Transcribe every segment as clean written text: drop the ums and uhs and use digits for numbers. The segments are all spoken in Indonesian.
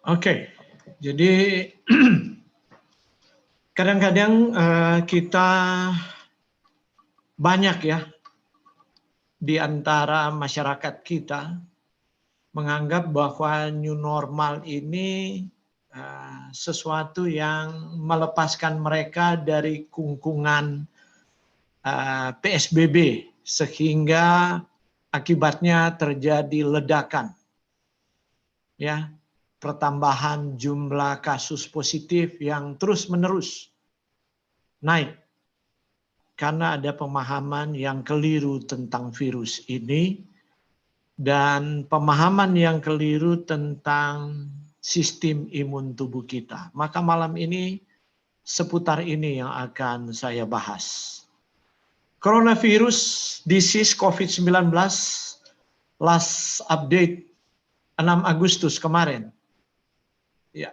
Oke, jadi kadang-kadang kita banyak ya di antara masyarakat kita menganggap bahwa new normal ini sesuatu yang melepaskan mereka dari kungkungan PSBB sehingga akibatnya terjadi ledakan ya, pertambahan jumlah kasus positif yang terus-menerus naik karena ada pemahaman yang keliru tentang virus ini dan pemahaman yang keliru tentang sistem imun tubuh kita. Maka malam ini seputar ini yang akan saya bahas. Coronavirus disease COVID-19 last update 6 Agustus kemarin. Ya.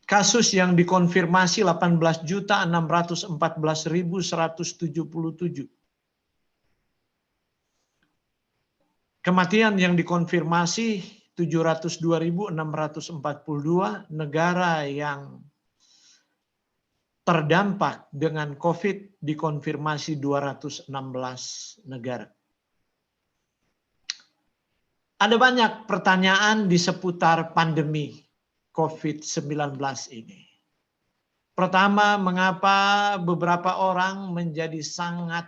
Kasus yang dikonfirmasi 18.614.177. Kematian yang dikonfirmasi 702.642, negara yang terdampak dengan COVID dikonfirmasi 216 negara. Ada banyak pertanyaan di seputar pandemi COVID-19 ini. Pertama, mengapa beberapa orang menjadi sangat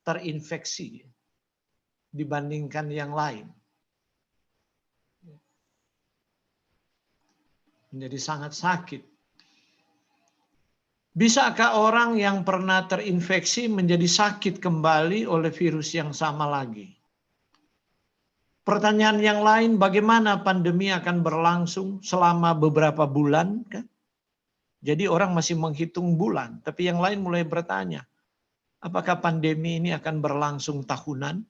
terinfeksi dibandingkan yang lain? Menjadi sangat sakit. Bisakah orang yang pernah terinfeksi menjadi sakit kembali oleh virus yang sama lagi? Pertanyaan yang lain, bagaimana pandemi akan berlangsung selama beberapa bulan? Kan? Jadi orang masih menghitung bulan, tapi yang lain mulai bertanya, apakah pandemi ini akan berlangsung tahunan?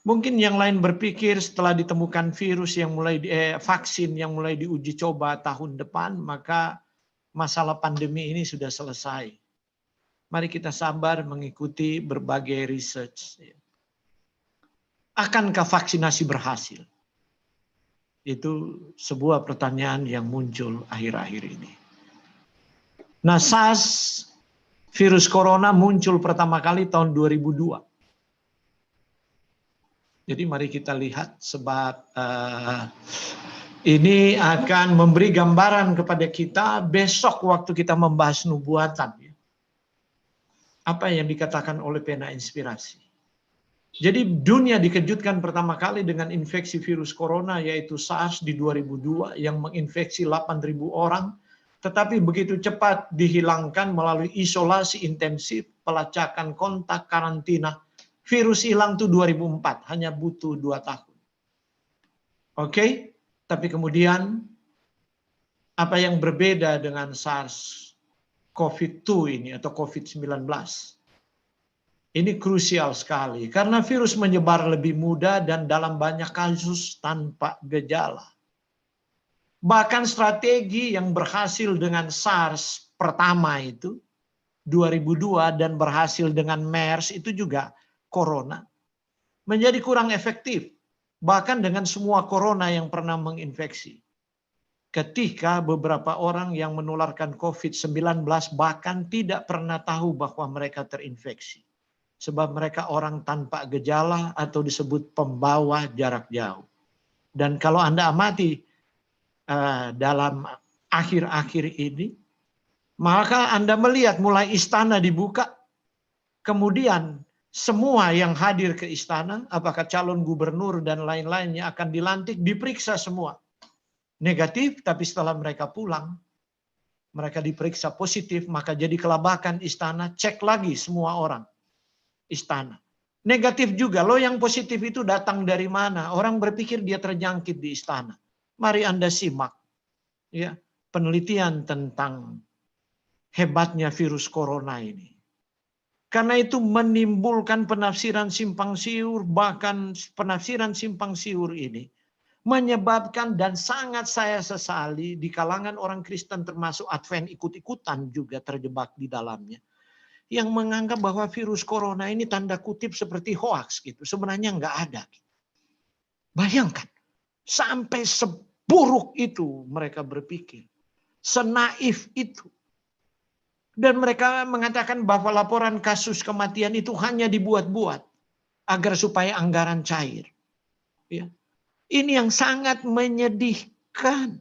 Mungkin yang lain berpikir setelah ditemukan virus yang vaksin yang mulai diuji coba tahun depan, maka masalah pandemi ini sudah selesai. Mari kita sabar mengikuti berbagai research. Akankah vaksinasi berhasil? Itu sebuah pertanyaan yang muncul akhir-akhir ini. Nah, SARS, virus corona muncul pertama kali tahun 2002. Jadi mari kita lihat sebab ini akan memberi gambaran kepada kita besok waktu kita membahas nubuatan. Apa yang dikatakan oleh pena inspirasi. Jadi dunia dikejutkan pertama kali dengan infeksi virus corona yaitu SARS di 2002 yang menginfeksi 8.000 orang. Tetapi begitu cepat dihilangkan melalui isolasi intensif, pelacakan kontak, karantina. Virus hilang tuh 2004, hanya butuh 2 tahun. Oke, tapi kemudian apa yang berbeda dengan SARS COVID-2 ini atau COVID-19? Ini krusial sekali karena virus menyebar lebih mudah dan dalam banyak kasus tanpa gejala. Bahkan strategi yang berhasil dengan SARS pertama itu 2002 dan berhasil dengan MERS itu juga corona menjadi kurang efektif bahkan dengan semua corona yang pernah menginfeksi. Ketika beberapa orang yang menularkan COVID-19 bahkan tidak pernah tahu bahwa mereka terinfeksi. Sebab mereka orang tanpa gejala atau disebut pembawa jarak jauh. Dan kalau Anda amati dalam akhir-akhir ini, maka Anda melihat mulai istana dibuka, kemudian semua yang hadir ke istana, apakah calon gubernur dan lain-lainnya akan dilantik, diperiksa semua. Negatif, tapi setelah mereka pulang, mereka diperiksa positif, maka jadi kelabakan istana, cek lagi semua orang. Istana. Negatif juga, loh yang positif itu datang dari mana? Orang berpikir dia terjangkit di istana. Mari Anda simak ya, penelitian tentang hebatnya virus corona ini. Karena itu menimbulkan penafsiran simpang siur, bahkan penafsiran simpang siur ini menyebabkan dan sangat saya sesali di kalangan orang Kristen termasuk Advent ikut-ikutan juga terjebak di dalamnya. Yang menganggap bahwa virus corona ini tanda kutip seperti hoax gitu. Sebenarnya enggak ada. Bayangkan, sampai seburuk itu mereka berpikir. Senaif itu. Dan mereka mengatakan bahwa laporan kasus kematian itu hanya dibuat-buat agar supaya anggaran cair. Ya. Ini yang sangat menyedihkan.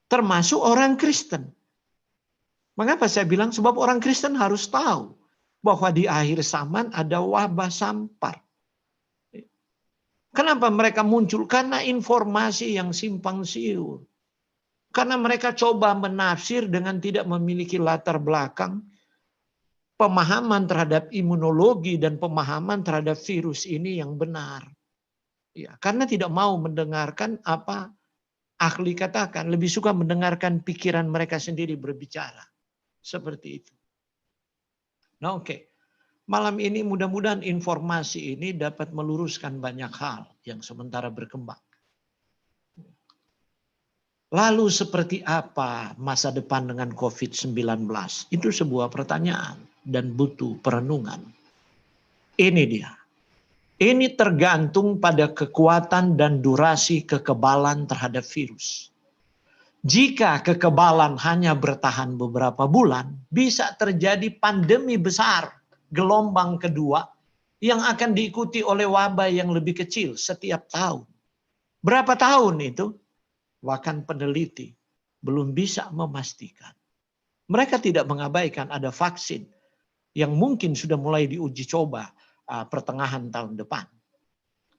Termasuk orang Kristen. Mengapa saya bilang? Sebab orang Kristen harus tahu bahwa di akhir zaman ada wabah sampar. Kenapa mereka muncul? Karena informasi yang simpang siur. Karena mereka coba menafsir dengan tidak memiliki latar belakang, pemahaman terhadap imunologi dan pemahaman terhadap virus ini yang benar. Ya, karena tidak mau mendengarkan apa ahli katakan, lebih suka mendengarkan pikiran mereka sendiri berbicara. Seperti itu. Nah, oke. Malam ini mudah-mudahan informasi ini dapat meluruskan banyak hal yang sementara berkembang. Lalu seperti apa masa depan dengan COVID-19? Itu sebuah pertanyaan dan butuh perenungan. Ini dia. Ini tergantung pada kekuatan dan durasi kekebalan terhadap virus. Jika kekebalan hanya bertahan beberapa bulan, bisa terjadi pandemi besar, gelombang kedua, yang akan diikuti oleh wabah yang lebih kecil setiap tahun. Berapa tahun itu? Bahkan peneliti belum bisa memastikan. Mereka tidak mengabaikan ada vaksin yang mungkin sudah mulai diuji coba pertengahan tahun depan.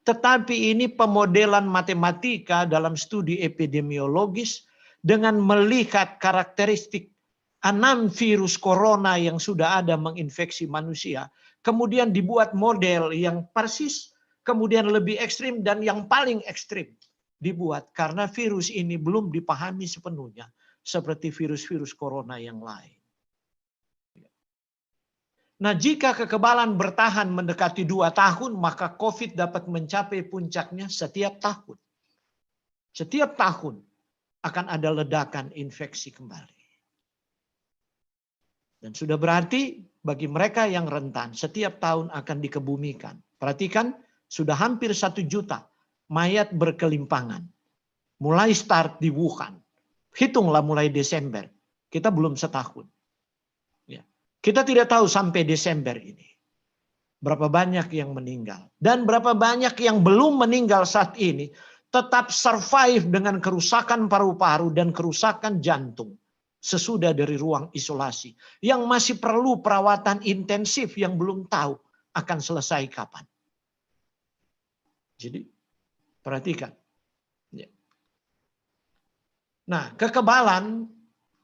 Tetapi ini pemodelan matematika dalam studi epidemiologis dengan melihat karakteristik 6 virus corona yang sudah ada menginfeksi manusia. Kemudian dibuat model yang persis, kemudian lebih ekstrim dan yang paling ekstrim dibuat. Karena virus ini belum dipahami sepenuhnya seperti virus-virus corona yang lain. Nah, jika kekebalan bertahan mendekati 2 tahun, maka COVID dapat mencapai puncaknya setiap tahun. Setiap tahun akan ada ledakan infeksi kembali. Dan sudah berarti bagi mereka yang rentan, setiap tahun akan dikebumikan. Perhatikan, sudah hampir 1 juta mayat berkelimpangan. Mulai start di Wuhan. Hitunglah mulai Desember. Kita belum setahun. Kita tidak tahu sampai Desember ini berapa banyak yang meninggal. Dan berapa banyak yang belum meninggal saat ini tetap survive dengan kerusakan paru-paru dan kerusakan jantung sesudah dari ruang isolasi. Yang masih perlu perawatan intensif yang belum tahu akan selesai kapan. Jadi perhatikan. Nah, kekebalan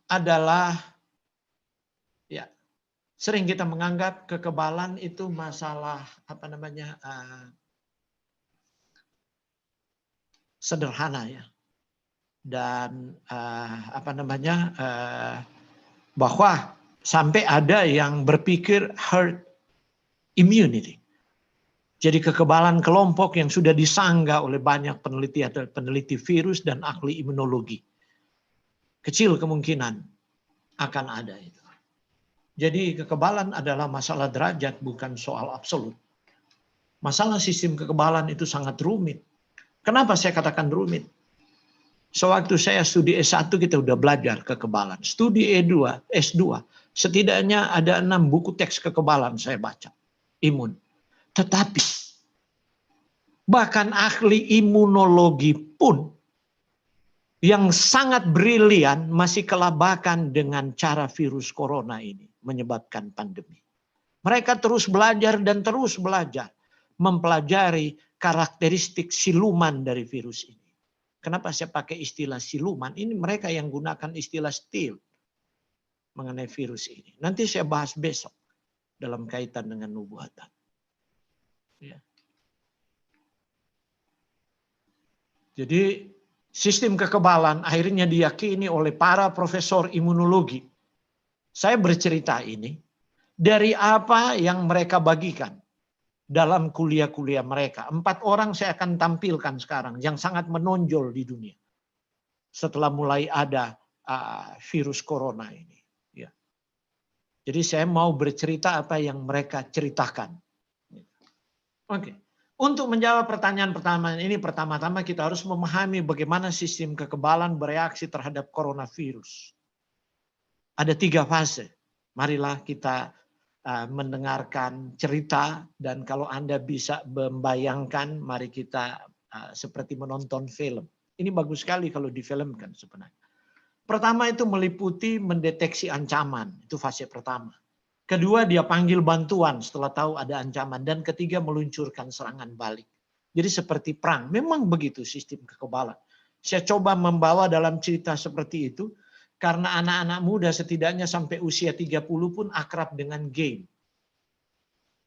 adalah sering kita menganggap kekebalan itu masalah sederhana ya, dan bahwa sampai ada yang berpikir herd immunity. Jadi kekebalan kelompok yang sudah disanggah oleh banyak peneliti virus dan ahli imunologi. Kecil kemungkinan akan ada itu. Jadi kekebalan adalah masalah derajat, bukan soal absolut. Masalah sistem kekebalan itu sangat rumit. Kenapa saya katakan rumit? Sewaktu saya studi S1 kita udah belajar kekebalan. Studi S2, setidaknya ada 6 buku teks kekebalan saya baca. Imun. Tetapi bahkan ahli imunologi pun yang sangat brilian masih kelabakan dengan cara virus corona ini menyebabkan pandemi. Mereka terus belajar dan terus belajar mempelajari karakteristik siluman dari virus ini. Kenapa saya pakai istilah siluman? Ini mereka yang gunakan istilah stealth mengenai virus ini. Nanti saya bahas besok dalam kaitan dengan nubuatan. Ya. Jadi sistem kekebalan akhirnya diyakini oleh para profesor imunologi. Saya bercerita ini dari apa yang mereka bagikan dalam kuliah-kuliah mereka. 4 orang saya akan tampilkan sekarang yang sangat menonjol di dunia. Setelah mulai ada virus corona ini. Ya. Jadi saya mau bercerita apa yang mereka ceritakan. Oke. Untuk menjawab pertanyaan pertama ini, pertama-tama kita harus memahami bagaimana sistem kekebalan bereaksi terhadap coronavirus. Ada 3 fase. Marilah kita mendengarkan cerita, dan kalau Anda bisa membayangkan, mari kita seperti menonton film. Ini bagus sekali kalau difilmkan sebenarnya. Pertama itu meliputi mendeteksi ancaman, itu fase pertama. Kedua, dia panggil bantuan setelah tahu ada ancaman. Dan ketiga, meluncurkan serangan balik. Jadi seperti perang. Memang begitu sistem kekebalan. Saya coba membawa dalam cerita seperti itu, karena anak-anak muda setidaknya sampai usia 30 pun akrab dengan game.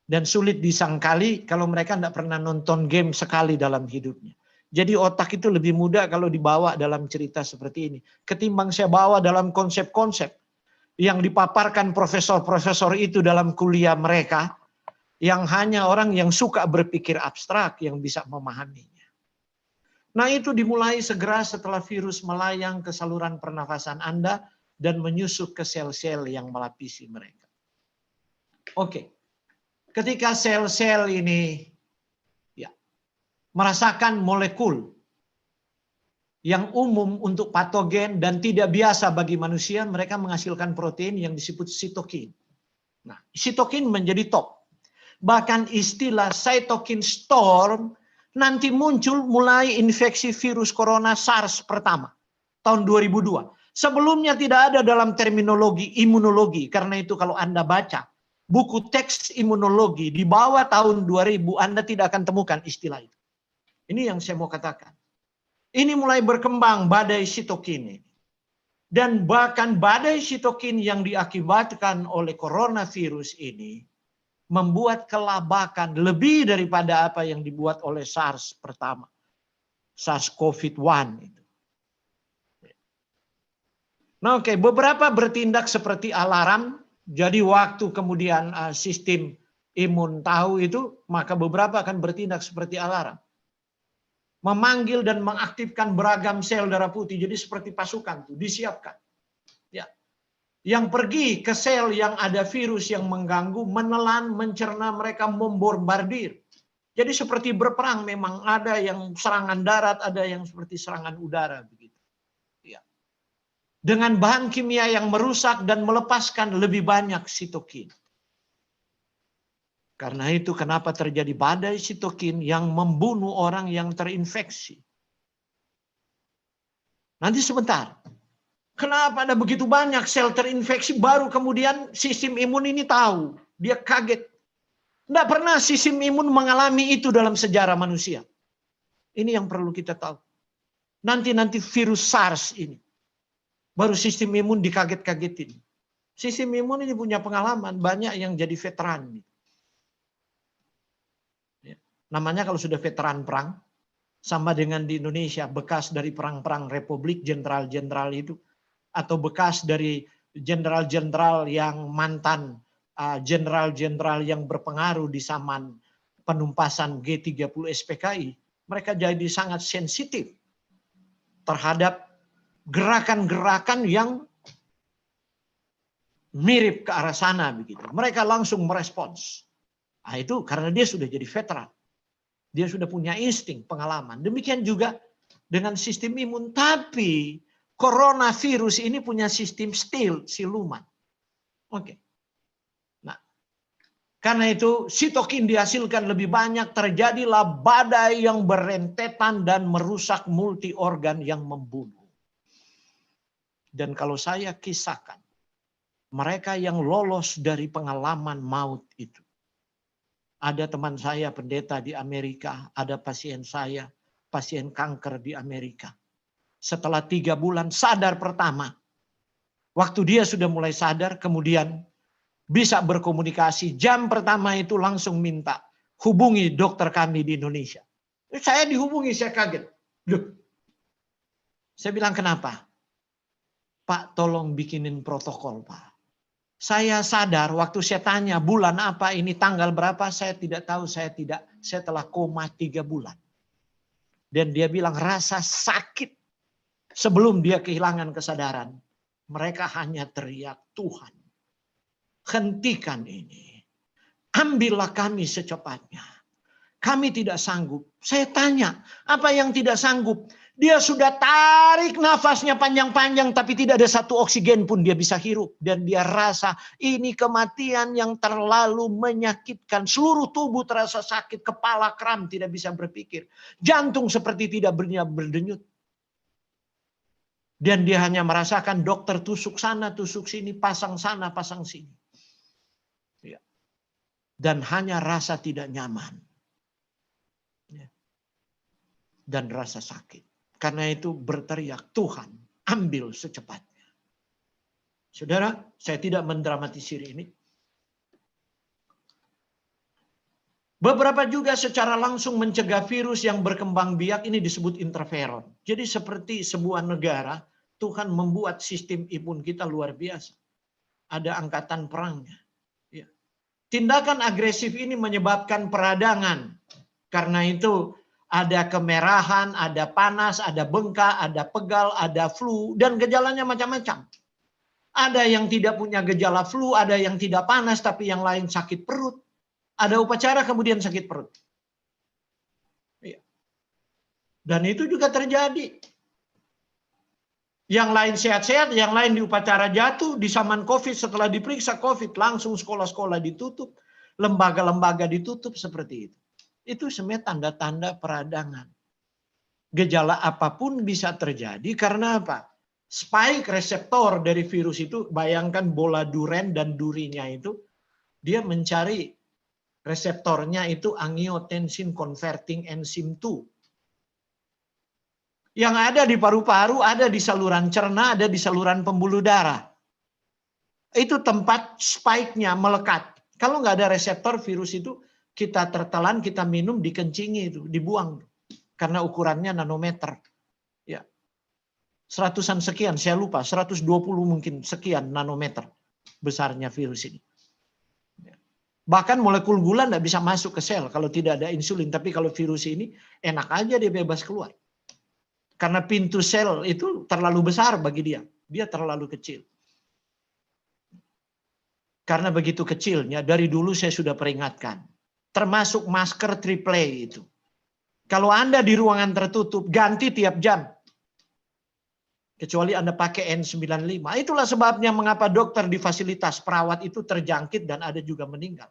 Dan sulit disangkali kalau mereka tidak pernah nonton game sekali dalam hidupnya. Jadi otak itu lebih mudah kalau dibawa dalam cerita seperti ini. Ketimbang saya bawa dalam konsep-konsep yang dipaparkan profesor-profesor itu dalam kuliah mereka, yang hanya orang yang suka berpikir abstrak yang bisa memahaminya. Nah, itu dimulai segera setelah virus melayang ke saluran pernafasan Anda dan menyusup ke sel-sel yang melapisi mereka. Oke. Ketika sel-sel ini merasakan molekul yang umum untuk patogen dan tidak biasa bagi manusia, mereka menghasilkan protein yang disebut sitokin. Nah, sitokin menjadi top. Bahkan istilah cytokine storm nanti muncul mulai infeksi virus corona SARS pertama, tahun 2002. Sebelumnya tidak ada dalam terminologi imunologi, karena itu kalau Anda baca buku teks imunologi di bawah tahun 2000, Anda tidak akan temukan istilah itu. Ini yang saya mau katakan. Ini mulai berkembang badai sitokin ini. Dan bahkan badai sitokin yang diakibatkan oleh coronavirus ini membuat kelabakan lebih daripada apa yang dibuat oleh SARS pertama. SARS-CoV-1 itu. Nah, oke, beberapa bertindak seperti alarm. Jadi waktu kemudian sistem imun tahu itu, maka beberapa akan bertindak seperti alarm. Memanggil dan mengaktifkan beragam sel darah putih, jadi seperti pasukan tuh disiapkan. Ya. Yang pergi ke sel yang ada virus yang mengganggu, menelan, mencerna, mereka membombardir. Jadi seperti berperang, memang ada yang serangan darat, ada yang seperti serangan udara begitu. Ya. Dengan bahan kimia yang merusak dan melepaskan lebih banyak sitokin. Karena itu kenapa terjadi badai sitokin yang membunuh orang yang terinfeksi. Nanti sebentar. Kenapa ada begitu banyak sel terinfeksi, baru kemudian sistem imun ini tahu. Dia kaget. Tidak pernah sistem imun mengalami itu dalam sejarah manusia. Ini yang perlu kita tahu. Nanti virus SARS ini. Baru sistem imun dikaget-kagetin. Sistem imun ini punya pengalaman, banyak yang jadi veteran. Namanya kalau sudah veteran perang, sama dengan di Indonesia, bekas dari perang-perang republik, jenderal-jenderal itu, atau bekas dari jenderal-jenderal yang mantan jenderal-jenderal yang berpengaruh di zaman penumpasan G30 SPKI, mereka jadi sangat sensitif terhadap gerakan-gerakan yang mirip ke arah sana begitu. Mereka langsung merespons. Nah, itu karena dia sudah jadi veteran. Dia sudah punya insting, pengalaman. Demikian juga dengan sistem imun. Tapi coronavirus ini punya sistem siluman. Oke. Nah, karena itu sitokin dihasilkan lebih banyak, terjadilah badai yang berentetan dan merusak multi organ yang membunuh. Dan kalau saya kisahkan, mereka yang lolos dari pengalaman maut itu. Ada teman saya pendeta di Amerika, ada pasien saya, pasien kanker di Amerika. Setelah 3 bulan sadar pertama, waktu dia sudah mulai sadar, kemudian bisa berkomunikasi. Jam pertama itu langsung minta, hubungi dokter kami di Indonesia. Saya dihubungi, saya kaget. Loh, saya bilang kenapa? Pak, tolong bikinin protokol, Pak. Saya sadar waktu saya tanya bulan apa ini, tanggal berapa, saya tidak tahu, saya telah koma 3 bulan. Dan dia bilang rasa sakit sebelum dia kehilangan kesadaran. Mereka hanya teriak, Tuhan, hentikan ini. Ambillah kami secepatnya. Kami tidak sanggup. Saya tanya, apa yang tidak sanggup? Dia sudah tarik nafasnya panjang-panjang tapi tidak ada satu oksigen pun dia bisa hirup. Dan dia rasa ini kematian yang terlalu menyakitkan. Seluruh tubuh terasa sakit, kepala kram, tidak bisa berpikir. Jantung seperti tidak berdenyut. Dan dia hanya merasakan dokter tusuk sana, tusuk sini, pasang sana, pasang sini. Ya. Dan hanya rasa tidak nyaman. Ya. Dan rasa sakit. Karena itu berteriak, Tuhan ambil secepatnya. Saudara, saya tidak mendramatisir ini. Beberapa juga secara langsung mencegah virus yang berkembang biak, ini disebut interferon. Jadi seperti sebuah negara, Tuhan membuat sistem imun kita luar biasa. Ada angkatan perangnya. Ya. Tindakan agresif ini menyebabkan peradangan. Karena itu ada kemerahan, ada panas, ada bengkak, ada pegal, ada flu, dan gejalanya macam-macam. Ada yang tidak punya gejala flu, ada yang tidak panas, tapi yang lain sakit perut. Ada upacara kemudian sakit perut. Dan itu juga terjadi. Yang lain sehat-sehat, yang lain di upacara jatuh, di zaman COVID, setelah diperiksa COVID, langsung sekolah-sekolah ditutup, lembaga-lembaga ditutup, seperti itu. Itu sebenarnya tanda-tanda peradangan. Gejala apapun bisa terjadi karena apa? Spike reseptor dari virus itu, bayangkan bola duren dan durinya itu, dia mencari reseptornya itu angiotensin converting enzyme 2. Yang ada di paru-paru, ada di saluran cerna, ada di saluran pembuluh darah. Itu tempat spike-nya melekat. Kalau nggak ada reseptor virus itu, kita tertelan, kita minum, dikencingi itu, dibuang. Karena ukurannya nanometer. Ya. Seratusan sekian, saya lupa, 120 mungkin sekian nanometer besarnya virus ini. Ya. Bahkan molekul gula nggak bisa masuk ke sel kalau tidak ada insulin. Tapi kalau virus ini enak aja dia bebas keluar. Karena pintu sel itu terlalu besar bagi dia. Dia terlalu kecil. Karena begitu kecilnya, dari dulu saya sudah peringatkan. Termasuk masker triple itu. Kalau Anda di ruangan tertutup, ganti tiap jam. Kecuali Anda pakai N95. Itulah sebabnya mengapa dokter di fasilitas perawat itu terjangkit dan ada juga meninggal.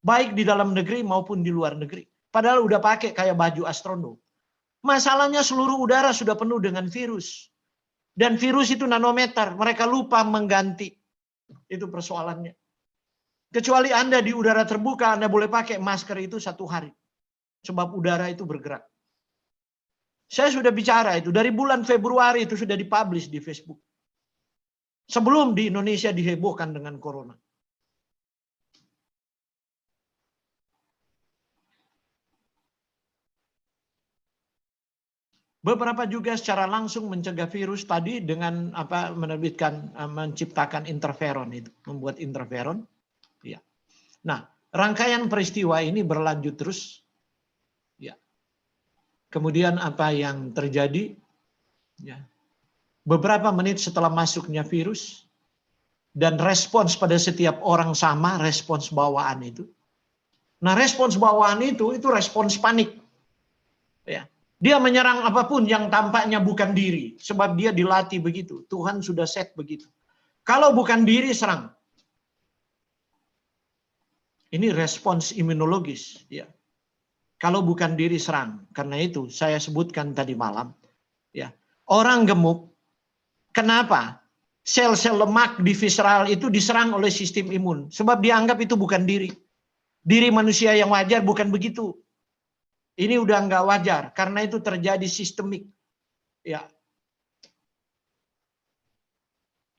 Baik di dalam negeri maupun di luar negeri. Padahal udah pakai kayak baju astronot. Masalahnya seluruh udara sudah penuh dengan virus. Dan virus itu nanometer. Mereka lupa mengganti. Itu persoalannya. Kecuali Anda di udara terbuka, Anda boleh pakai masker itu 1 hari. Sebab udara itu bergerak. Saya sudah bicara itu. Dari bulan Februari itu sudah dipublish di Facebook. Sebelum di Indonesia dihebohkan dengan corona. Beberapa juga secara langsung mencegah virus tadi dengan menciptakan interferon itu, membuat interferon. Ya. Nah, rangkaian peristiwa ini berlanjut terus. Ya. Kemudian apa yang terjadi? Ya. Beberapa menit setelah masuknya virus dan respons pada setiap orang sama, respons bawaan itu. Nah, respons bawaan itu respons panik. Ya. Dia menyerang apapun yang tampaknya bukan diri. Sebab dia dilatih begitu. Tuhan sudah set begitu. Kalau bukan diri, serang. Ini respons imunologis. Ya. Kalau bukan diri, serang. Karena itu saya sebutkan tadi malam. Ya. Orang gemuk, kenapa? Sel-sel lemak di visceral itu diserang oleh sistem imun. Sebab dianggap itu bukan diri. Diri manusia yang wajar bukan begitu. Ini udah nggak wajar karena itu terjadi sistemik, ya,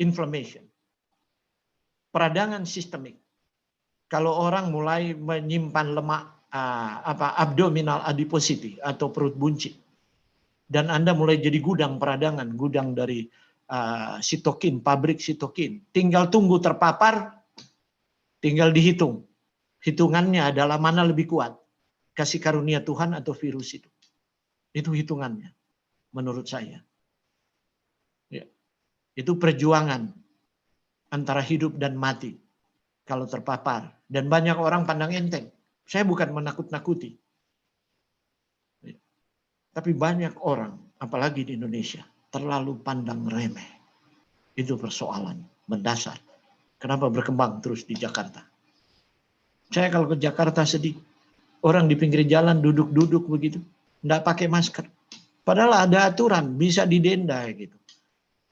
inflammation, peradangan sistemik. Kalau orang mulai menyimpan lemak abdominal adiposity atau perut buncit, dan Anda mulai jadi gudang peradangan, gudang dari sitokin, pabrik sitokin, tinggal tunggu terpapar, tinggal dihitung. Hitungannya adalah mana lebih kuat. Kasih karunia Tuhan atau virus itu. Itu hitungannya. Menurut saya. Ya. Itu perjuangan. Antara hidup dan mati. Kalau terpapar. Dan banyak orang pandang enteng. Saya bukan menakut-nakuti. Tapi banyak orang, apalagi di Indonesia, terlalu pandang remeh. Itu persoalan mendasar. Kenapa berkembang terus di Jakarta? Saya kalau ke Jakarta sedih. Orang di pinggir jalan duduk-duduk begitu. Nggak pakai masker. Padahal ada aturan, bisa didenda gitu.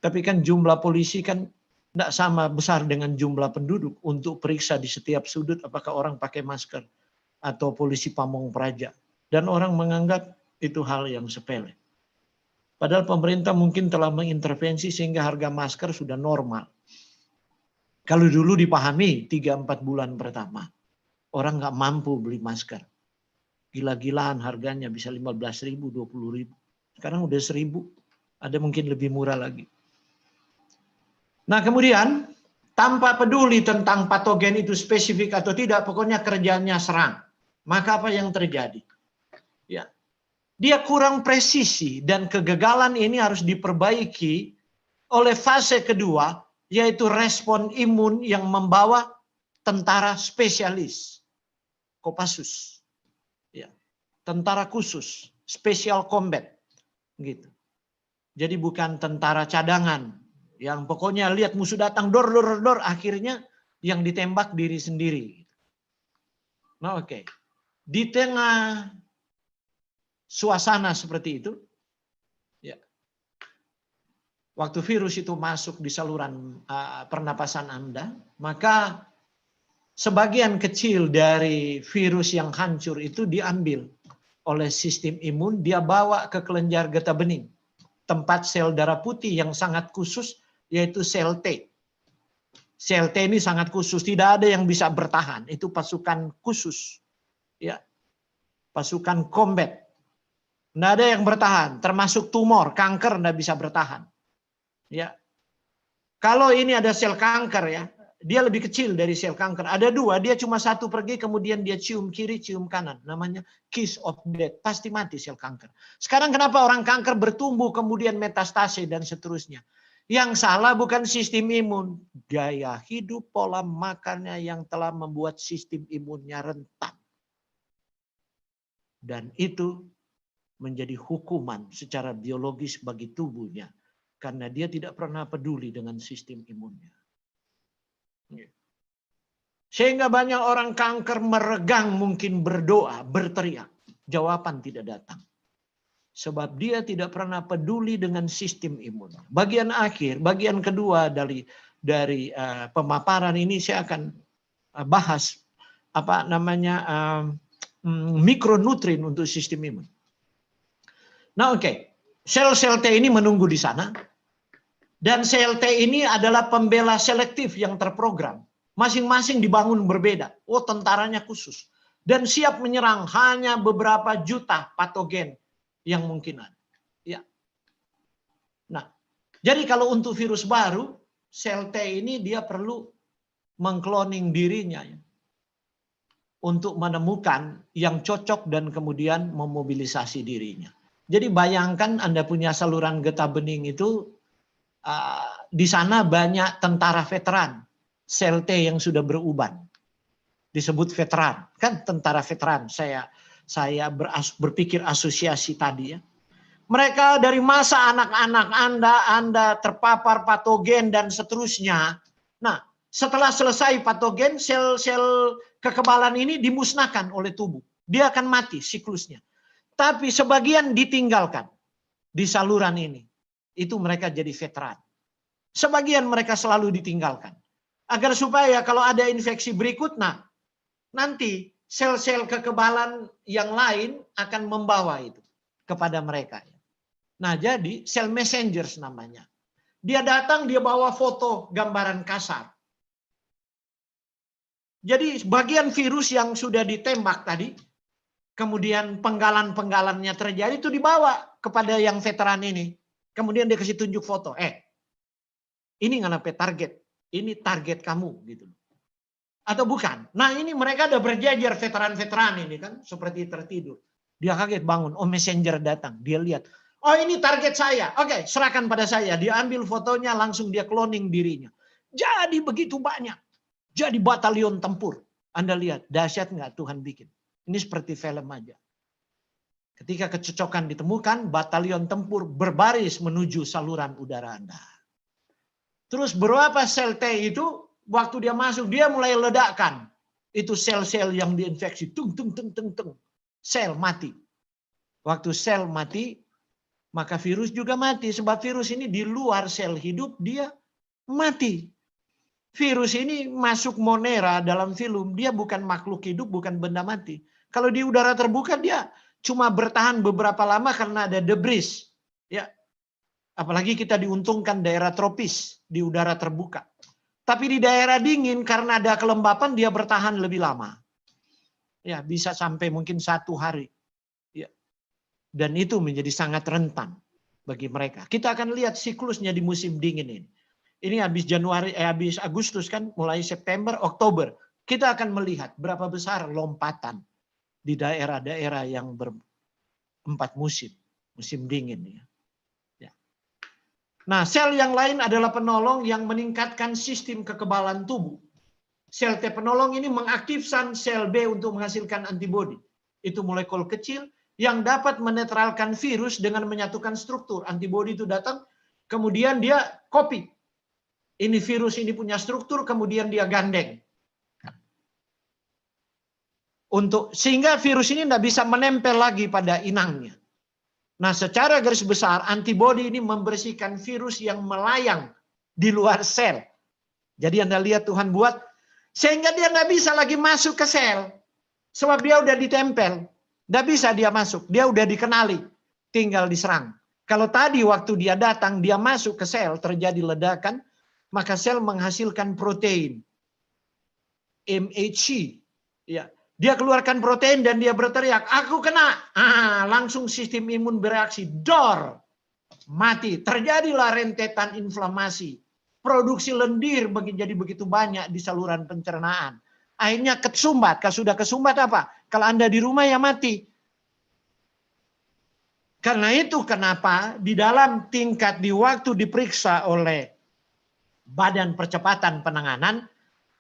Tapi kan jumlah polisi kan nggak sama besar dengan jumlah penduduk untuk periksa di setiap sudut apakah orang pakai masker atau polisi pamong praja. Dan orang menganggap itu hal yang sepele. Padahal pemerintah mungkin telah mengintervensi sehingga harga masker sudah normal. Kalau dulu dipahami 3-4 bulan pertama, orang nggak mampu beli masker. Gila-gilaan harganya bisa 15.000, 20.000. Sekarang udah 1.000, ada mungkin lebih murah lagi. Nah kemudian, tanpa peduli tentang patogen itu spesifik atau tidak, pokoknya kerjanya serang. Maka apa yang terjadi? Ya, dia kurang presisi dan kegagalan ini harus diperbaiki oleh fase kedua, yaitu respon imun yang membawa tentara spesialis, Kopassus, ya, tentara khusus, special combat, gitu. Jadi bukan tentara cadangan yang pokoknya lihat musuh datang dor dor dor, akhirnya yang ditembak diri sendiri. Nah oke, di tengah suasana seperti itu, ya, waktu virus itu masuk di saluran pernapasan Anda, maka sebagian kecil dari virus yang hancur itu diambil oleh sistem imun, dia bawa ke kelenjar getah bening, tempat sel darah putih yang sangat khusus, yaitu sel T. Sel T ini sangat khusus, tidak ada yang bisa bertahan, itu pasukan khusus, ya, pasukan combat. Nggak ada yang bertahan, termasuk tumor, kanker nggak bisa bertahan. Ya, kalau ini ada sel kanker ya, dia lebih kecil dari sel kanker. Ada dua, dia cuma satu pergi, kemudian dia cium kiri, cium kanan. Namanya kiss of death, pasti mati sel kanker. Sekarang kenapa orang kanker bertumbuh, kemudian metastase dan seterusnya? Yang salah bukan sistem imun, gaya hidup, pola makannya yang telah membuat sistem imunnya rentan. Dan itu menjadi hukuman secara biologis bagi tubuhnya karena dia tidak pernah peduli dengan sistem imunnya. Sehingga banyak orang kanker meregang, mungkin berdoa, berteriak, jawaban tidak datang. Sebab dia tidak pernah peduli dengan sistem imun. Bagian akhir, bagian kedua dari pemaparan ini saya akan bahas apa namanya mikronutrien untuk sistem imun. Nah oke, sel-sel T ini menunggu di sana. Dan sel T ini adalah pembela selektif yang terprogram. Masing-masing dibangun berbeda. Oh tentaranya khusus. Dan siap menyerang hanya beberapa juta patogen yang mungkin ada. Ya. Nah, jadi kalau untuk virus baru, sel T ini dia perlu mengkloning dirinya. Ya, untuk menemukan yang cocok dan kemudian memobilisasi dirinya. Jadi bayangkan Anda punya saluran getah bening itu, di sana banyak tentara veteran, sel T yang sudah beruban. Disebut veteran, kan tentara veteran. Saya berpikir asosiasi tadi ya. Mereka dari masa anak-anak Anda terpapar patogen dan seterusnya. Nah, setelah selesai patogen, sel-sel kekebalan ini dimusnahkan oleh tubuh. Dia akan mati siklusnya. Tapi sebagian ditinggalkan di saluran ini. Itu mereka jadi veteran. Sebagian mereka selalu ditinggalkan. Agar supaya kalau ada infeksi berikutnya, nanti sel-sel kekebalan yang lain akan membawa itu kepada mereka. Nah jadi sel messengers namanya. Dia datang, dia bawa foto gambaran kasar. Jadi bagian virus yang sudah ditembak tadi, kemudian penggalan-penggalannya terjadi itu dibawa kepada yang veteran ini. Kemudian dia kasih tunjuk foto. Ini nganape target. Ini target kamu gitu. Atau bukan. Nah ini mereka udah berjejer veteran-veteran ini kan. Seperti tertidur. Dia kaget bangun. Oh messenger datang. Dia lihat. Oh ini target saya. Oke serahkan pada saya. Dia ambil fotonya langsung dia cloning dirinya. Jadi begitu banyak. Jadi batalion tempur. Anda lihat dahsyat nggak Tuhan bikin. Ini seperti film aja. Ketika kecocokan ditemukan, batalion tempur berbaris menuju saluran udara Anda. Terus berapa sel T itu, waktu dia masuk, dia mulai ledakkan. Itu sel-sel yang diinfeksi. Tung, tung, tung, tung, tung. Sel mati. Waktu sel mati, maka virus juga mati. Sebab virus ini di luar sel hidup, dia mati. Virus ini masuk Monera dalam film, dia bukan makhluk hidup, bukan benda mati. Kalau di udara terbuka, dia cuma bertahan beberapa lama karena ada debris. Ya, apalagi kita diuntungkan daerah tropis di udara terbuka. Tapi di daerah dingin karena ada kelembapan dia bertahan lebih lama. Ya, bisa sampai mungkin 1 hari. Ya. Dan itu menjadi sangat rentan bagi mereka. Kita akan lihat siklusnya di musim dingin ini. Ini habis Agustus kan, mulai September, Oktober. Kita akan melihat berapa besar lompatan di daerah-daerah yang berempat musim. Musim dingin. Ya. Nah, sel yang lain adalah penolong yang meningkatkan sistem kekebalan tubuh. Sel T penolong ini mengaktifkan sel B untuk menghasilkan antibodi. Itu molekul kecil yang dapat menetralkan virus dengan menyatukan struktur. Antibodi itu datang, kemudian dia copy. Ini virus ini punya struktur, kemudian dia gandeng. Sehingga virus ini tidak bisa menempel lagi pada inangnya. Nah, secara garis besar, antibodi ini membersihkan virus yang melayang di luar sel. Jadi Anda lihat Tuhan buat, sehingga dia nggak bisa lagi masuk ke sel. Sebab dia udah ditempel. Nggak bisa dia masuk, dia udah dikenali. Tinggal diserang. Kalau tadi waktu dia datang, dia masuk ke sel, terjadi ledakan, maka sel menghasilkan protein. MHC. Ya. Dia keluarkan protein dan dia berteriak, aku kena. Langsung sistem imun bereaksi. Dor. Mati. Terjadilah rentetan inflamasi. Produksi lendir jadi begitu banyak di saluran pencernaan. Akhirnya kesumbat. Kalau sudah kesumbat apa? Kalau Anda di rumah ya mati. Karena itu kenapa di dalam tingkat di waktu diperiksa oleh Badan Percepatan Penanganan,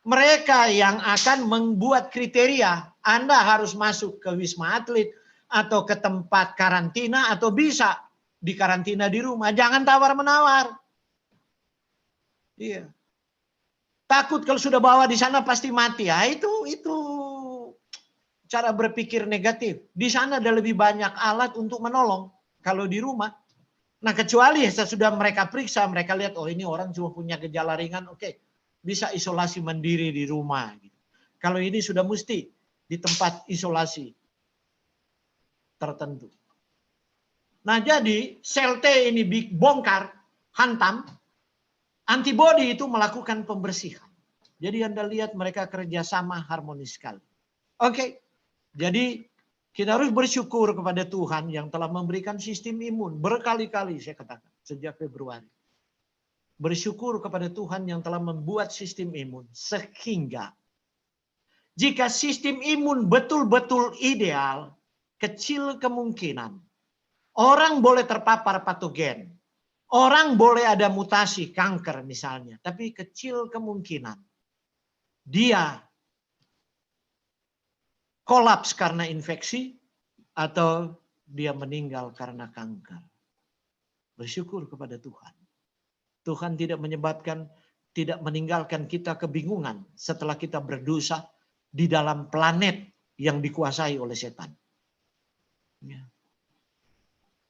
mereka yang akan membuat kriteria, Anda harus masuk ke Wisma Atlet atau ke tempat karantina atau bisa di karantina di rumah. Jangan tawar-menawar. Iya. Takut kalau sudah bawa di sana pasti mati. Ya, itu cara berpikir negatif. Di sana ada lebih banyak alat untuk menolong kalau di rumah. Nah, kecuali sesudah mereka periksa, mereka lihat oh ini orang cuma punya gejala ringan, oke. Bisa isolasi mandiri di rumah. Kalau ini sudah mesti di tempat isolasi tertentu. Nah, jadi sel T ini dibongkar, hantam, antibodi itu melakukan pembersihan. Jadi Anda lihat mereka kerjasama harmonis sekali. Oke, jadi kita harus bersyukur kepada Tuhan yang telah memberikan sistem imun berkali-kali saya katakan sejak Februari. Bersyukur kepada Tuhan yang telah membuat sistem imun sehingga jika sistem imun betul-betul ideal, kecil kemungkinan orang boleh terpapar patogen. Orang boleh ada mutasi kanker misalnya, tapi kecil kemungkinan dia kolaps karena infeksi atau dia meninggal karena kanker. Bersyukur kepada Tuhan. Tuhan tidak meninggalkan kita kebingungan setelah kita berdosa di dalam planet yang dikuasai oleh setan.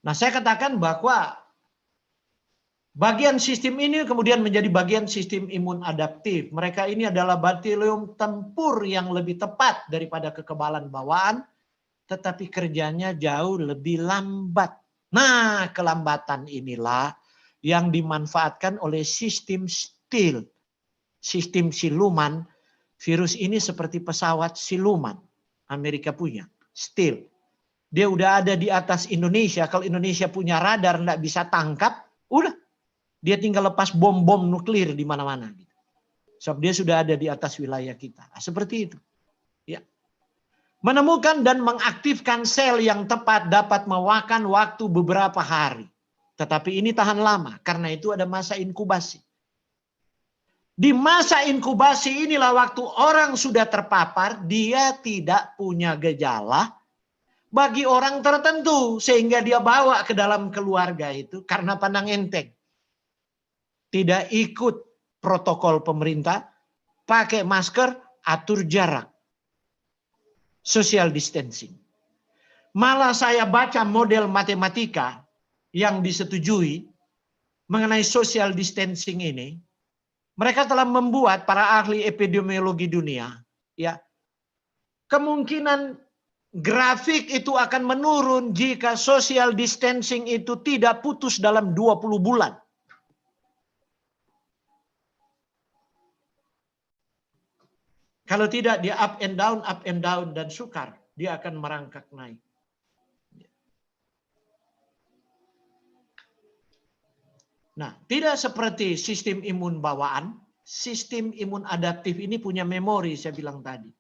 Nah, saya katakan bahwa bagian sistem ini kemudian menjadi bagian sistem imun adaptif. Mereka ini adalah batalion tempur yang lebih tepat daripada kekebalan bawaan, tetapi kerjanya jauh lebih lambat. Nah, kelambatan inilah yang dimanfaatkan oleh sistem stealth, sistem siluman. Virus ini seperti pesawat siluman Amerika punya, stealth. Dia udah ada di atas Indonesia. Kalau Indonesia punya radar nggak bisa tangkap, udah dia tinggal lepas bom-bom nuklir di mana-mana. Sebab dia sudah ada di atas wilayah kita. Seperti itu. Ya. Menemukan dan mengaktifkan sel yang tepat dapat memakan waktu beberapa hari. Tetapi ini tahan lama, karena itu ada masa inkubasi. Di masa inkubasi inilah waktu orang sudah terpapar, dia tidak punya gejala, bagi orang tertentu sehingga dia bawa ke dalam keluarga itu karena pandang enteng. Tidak ikut protokol pemerintah, pakai masker, atur jarak. Social distancing. Malah saya baca model matematika yang disetujui mengenai social distancing ini. Mereka telah membuat, para ahli epidemiologi dunia, ya, kemungkinan grafik itu akan menurun jika social distancing itu tidak putus dalam 20 bulan. Kalau tidak, dia up and down, dan sukar. Dia akan merangkak naik. Nah, tidak seperti sistem imun bawaan, sistem imun adaptif ini punya memori, saya bilang tadi.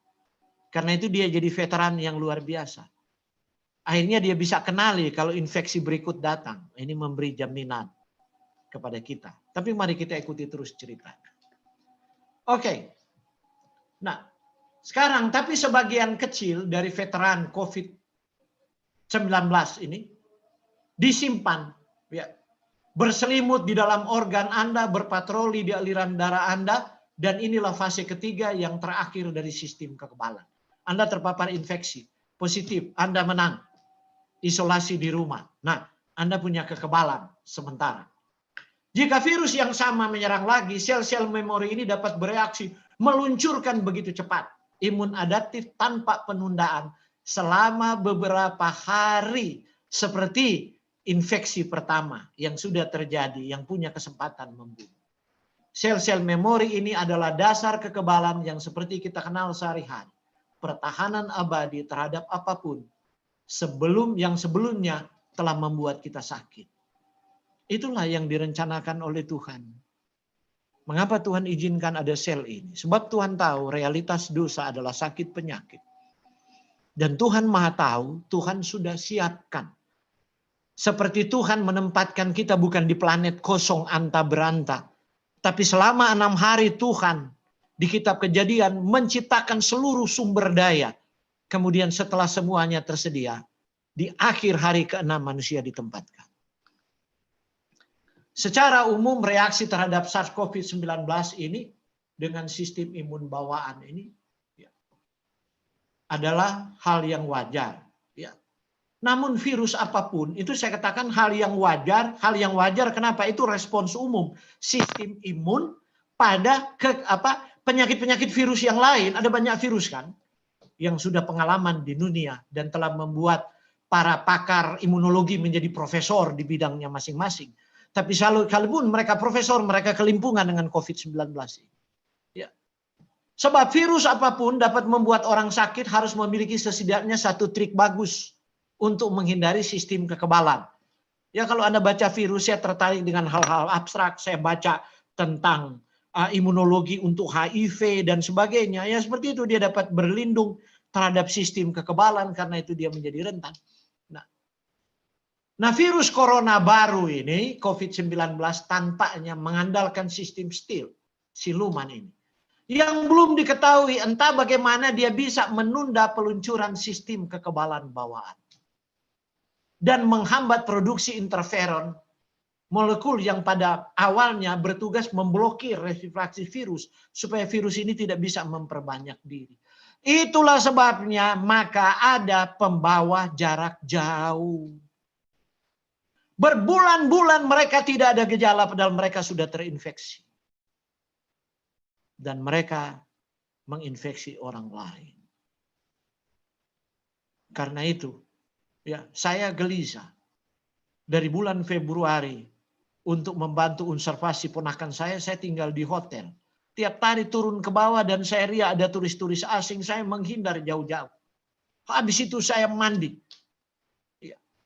Karena itu dia jadi veteran yang luar biasa. Akhirnya dia bisa kenali kalau infeksi berikut datang. Ini memberi jaminan kepada kita. Tapi mari kita ikuti terus cerita. Oke. Nah, sekarang tapi sebagian kecil dari veteran COVID-19 ini disimpan, ya, berselimut di dalam organ Anda, berpatroli di aliran darah Anda, dan inilah fase ketiga yang terakhir dari sistem kekebalan. Anda terpapar infeksi, positif, Anda menang, isolasi di rumah. Nah, Anda punya kekebalan sementara. Jika virus yang sama menyerang lagi, sel-sel memori ini dapat bereaksi, meluncurkan begitu cepat imun adaptif tanpa penundaan selama beberapa hari, seperti infeksi pertama yang sudah terjadi, yang punya kesempatan membunuh. Sel-sel memori ini adalah dasar kekebalan yang seperti kita kenal sehari-hari. Pertahanan abadi terhadap apapun yang sebelumnya telah membuat kita sakit. Itulah yang direncanakan oleh Tuhan. Mengapa Tuhan izinkan ada sel ini? Sebab Tuhan tahu realitas dosa adalah sakit penyakit. Dan Tuhan Maha tahu, Tuhan sudah siapkan. Seperti Tuhan menempatkan kita bukan di planet kosong anta beranta. Tapi selama 6 hari Tuhan di kitab Kejadian menciptakan seluruh sumber daya. Kemudian setelah semuanya tersedia, di akhir hari ke-6 manusia ditempatkan. Secara umum reaksi terhadap SARS-CoV-19 ini dengan sistem imun bawaan ini, ya, adalah hal yang wajar. Ya. Namun virus apapun itu saya katakan hal yang wajar. Hal yang wajar kenapa? Itu respons umum sistem imun pada penyakit-penyakit virus yang lain. Ada banyak virus kan yang sudah pengalaman di dunia dan telah membuat para pakar imunologi menjadi profesor di bidangnya masing-masing. Tapi sekalipun mereka profesor, mereka kelimpungan dengan COVID-19. Ya. Sebab virus apapun dapat membuat orang sakit harus memiliki setidaknya satu trik bagus untuk menghindari sistem kekebalan. Ya, kalau Anda baca virus, saya tertarik dengan hal-hal abstrak. Saya baca tentang imunologi untuk HIV dan sebagainya. Ya, seperti itu dia dapat berlindung terhadap sistem kekebalan karena itu dia menjadi rentan. Nah, virus corona baru ini, COVID-19, tampaknya mengandalkan sistem siluman ini. Yang belum diketahui entah bagaimana dia bisa menunda peluncuran sistem kekebalan bawaan. Dan menghambat produksi interferon, molekul yang pada awalnya bertugas memblokir replikasi virus, supaya virus ini tidak bisa memperbanyak diri. Itulah sebabnya maka ada pembawa jarak jauh. Berbulan-bulan mereka tidak ada gejala padahal mereka sudah terinfeksi. Dan mereka menginfeksi orang lain. Karena itu, ya, saya gelisah. Dari bulan Februari untuk membantu observasi ponakan saya tinggal di hotel. Tiap hari turun ke bawah dan saya lihat ada turis-turis asing, saya menghindar jauh-jauh. Habis itu saya mandi.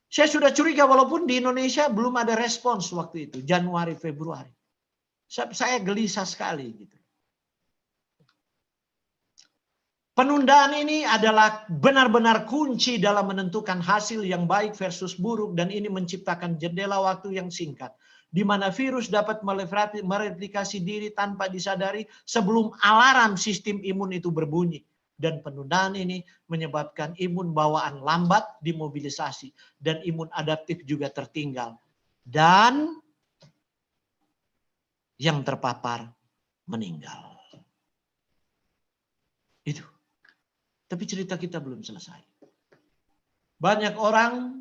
Saya sudah curiga walaupun di Indonesia belum ada respons waktu itu, Januari, Februari. Saya gelisah sekali gitu. Penundaan ini adalah benar-benar kunci dalam menentukan hasil yang baik versus buruk, dan ini menciptakan jendela waktu yang singkat di mana virus dapat mereplikasi diri tanpa disadari sebelum alarm sistem imun itu berbunyi. Dan penundaan ini menyebabkan imun bawaan lambat dimobilisasi. Dan imun adaptif juga tertinggal. Dan yang terpapar meninggal. Itu. Tapi cerita kita belum selesai. Banyak orang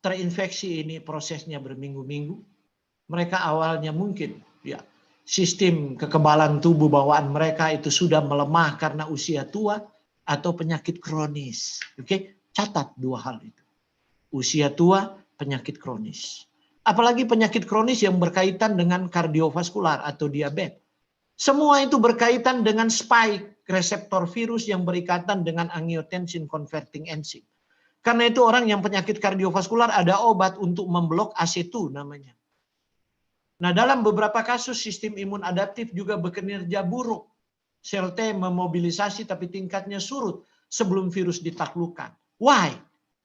terinfeksi ini prosesnya berminggu-minggu. Mereka awalnya mungkin ya sistem kekebalan tubuh bawaan mereka itu sudah melemah karena usia tua atau penyakit kronis. Oke, catat dua hal itu. Usia tua, penyakit kronis. Apalagi penyakit kronis yang berkaitan dengan kardiovaskular atau diabetes. Semua itu berkaitan dengan spike reseptor virus yang berikatan dengan angiotensin converting enzyme. Karena itu orang yang penyakit kardiovaskular ada obat untuk memblok ACE2 namanya. Nah, dalam beberapa kasus sistem imun adaptif juga bekerja buruk. Sel T memobilisasi tapi tingkatnya surut sebelum virus ditaklukkan. Why?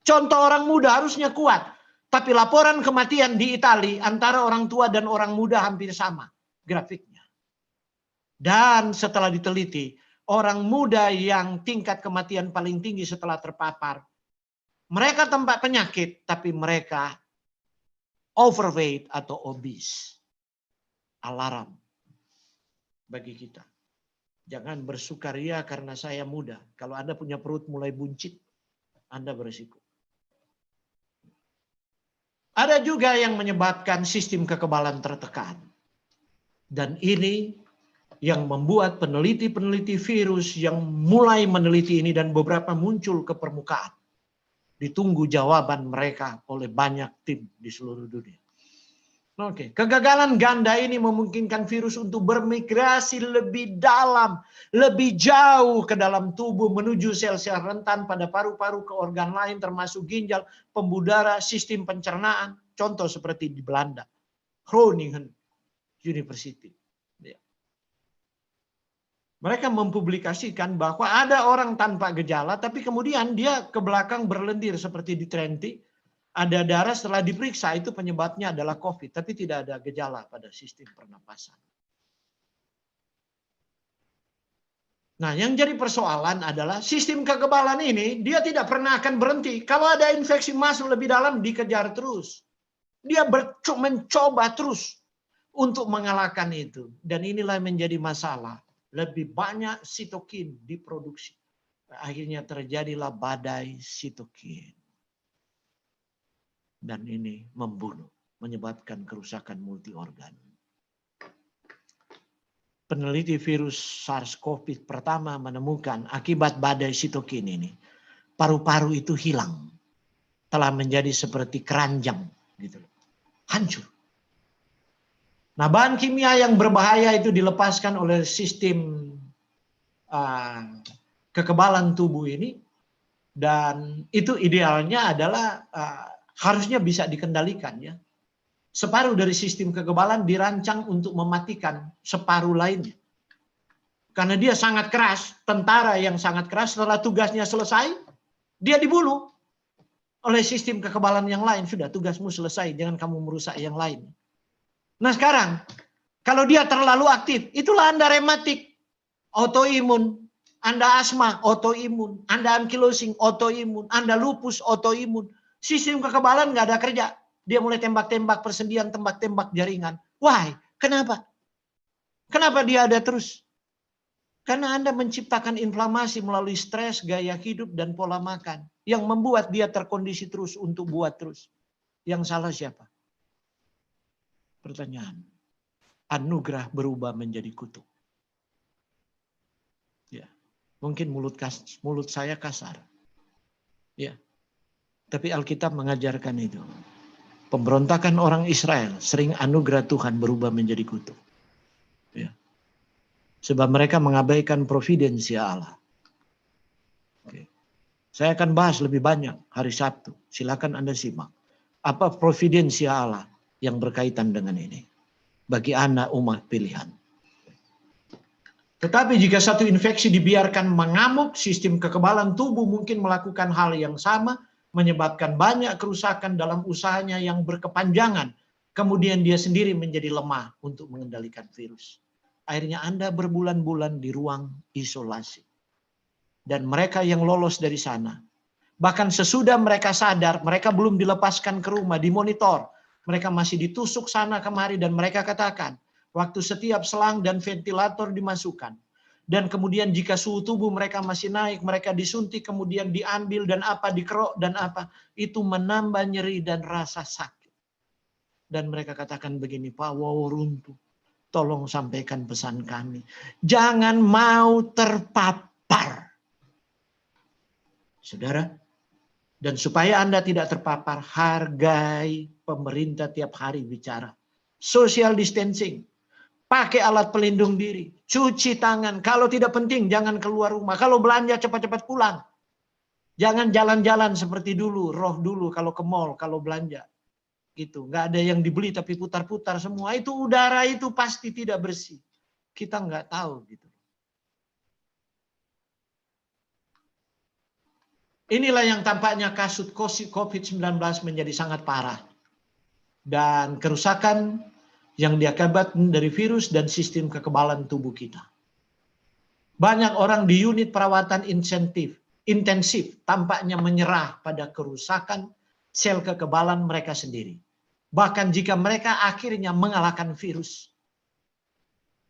Contoh orang muda harusnya kuat. Tapi laporan kematian di Italia antara orang tua dan orang muda hampir sama grafiknya. Dan setelah diteliti, orang muda yang tingkat kematian paling tinggi setelah terpapar, mereka tanpa penyakit, tapi mereka overweight atau obese. Alarm bagi kita. Jangan bersukaria karena saya muda. Kalau Anda punya perut mulai buncit, Anda berisiko. Ada juga yang menyebabkan sistem kekebalan tertekan. Dan ini yang membuat peneliti-peneliti virus yang mulai meneliti ini dan beberapa muncul ke permukaan. Ditunggu jawaban mereka oleh banyak tim di seluruh dunia. Oke, kegagalan ganda ini memungkinkan virus untuk bermigrasi lebih dalam, lebih jauh ke dalam tubuh menuju sel-sel rentan pada paru-paru ke organ lain termasuk ginjal, pembuluh darah, sistem pencernaan. Contoh seperti di Belanda, Groningen University. Mereka mempublikasikan bahwa ada orang tanpa gejala, tapi kemudian dia ke belakang berlendir seperti di Trenti. Ada darah setelah diperiksa, itu penyebabnya adalah COVID, tapi tidak ada gejala pada sistem pernapasan. Nah, yang jadi persoalan adalah sistem kekebalan ini, dia tidak pernah akan berhenti. Kalau ada infeksi masuk lebih dalam, dikejar terus. Dia mencoba terus untuk mengalahkan itu. Dan inilah yang menjadi masalah. Lebih banyak sitokin diproduksi. Akhirnya terjadilah badai sitokin. Dan ini membunuh, menyebabkan kerusakan multi organ. Peneliti virus SARS-CoV pertama menemukan akibat badai sitokin ini, paru-paru itu hilang. Telah menjadi seperti keranjang. Gitu. Hancur. Nah, bahan kimia yang berbahaya itu dilepaskan oleh sistem kekebalan tubuh ini. Dan itu idealnya adalah harusnya bisa dikendalikan ya. Separuh dari sistem kekebalan dirancang untuk mematikan separuh lainnya. Karena dia sangat keras, tentara yang sangat keras setelah tugasnya selesai, dia dibunuh oleh sistem kekebalan yang lain. Sudah, tugasmu selesai, jangan kamu merusak yang lain. Nah sekarang, kalau dia terlalu aktif, itulah Anda rematik, autoimun, Anda asma, autoimun, Anda ankylosing, autoimun, Anda lupus, autoimun. Sistem kekebalan nggak ada kerja. Dia mulai tembak-tembak persendian, tembak-tembak jaringan. Why? Kenapa? Kenapa dia ada terus? Karena Anda menciptakan inflamasi melalui stres, gaya hidup, dan pola makan. Yang membuat dia terkondisi terus untuk buat terus. Yang salah siapa? Pertanyaan. Anugerah berubah menjadi kutuk. Ya. Mungkin mulut saya kasar. Ya. Tapi Alkitab mengajarkan itu. Pemberontakan orang Israel sering anugerah Tuhan berubah menjadi kutuk. Ya. Sebab mereka mengabaikan providensi Allah. Oke. Saya akan bahas lebih banyak hari Sabtu. Silakan Anda simak. Apa providensi Allah yang berkaitan dengan ini. Bagi anak umat pilihan. Tetapi jika satu infeksi dibiarkan mengamuk, sistem kekebalan tubuh mungkin melakukan hal yang sama, menyebabkan banyak kerusakan dalam usahanya yang berkepanjangan. Kemudian dia sendiri menjadi lemah untuk mengendalikan virus. Akhirnya Anda berbulan-bulan di ruang isolasi. Dan mereka yang lolos dari sana, bahkan sesudah mereka sadar, mereka belum dilepaskan ke rumah, dimonitor. Mereka masih ditusuk sana kemari dan mereka katakan, waktu setiap selang dan ventilator dimasukkan. Dan kemudian jika suhu tubuh mereka masih naik, mereka disuntik, kemudian diambil dan apa, dikerok dan apa. Itu menambah nyeri dan rasa sakit. Dan mereka katakan begini, Pak Waworuntu, tolong sampaikan pesan kami. Jangan mau terpapar. Saudara, dan supaya Anda tidak terpapar, hargai pemerintah tiap hari bicara. Social distancing. Pakai alat pelindung diri. Cuci tangan. Kalau tidak penting, jangan keluar rumah. Kalau belanja, cepat-cepat pulang. Jangan jalan-jalan seperti dulu. Roh dulu kalau ke mall, kalau belanja. Gitu. Nggak ada yang dibeli tapi putar-putar semua. Itu udara itu pasti tidak bersih. Kita nggak tahu gitu. Inilah yang tampaknya kasus COVID-19 menjadi sangat parah. Dan kerusakan yang diakibatkan dari virus dan sistem kekebalan tubuh kita. Banyak orang di unit perawatan intensif tampaknya menyerah pada kerusakan sel kekebalan mereka sendiri. Bahkan jika mereka akhirnya mengalahkan virus.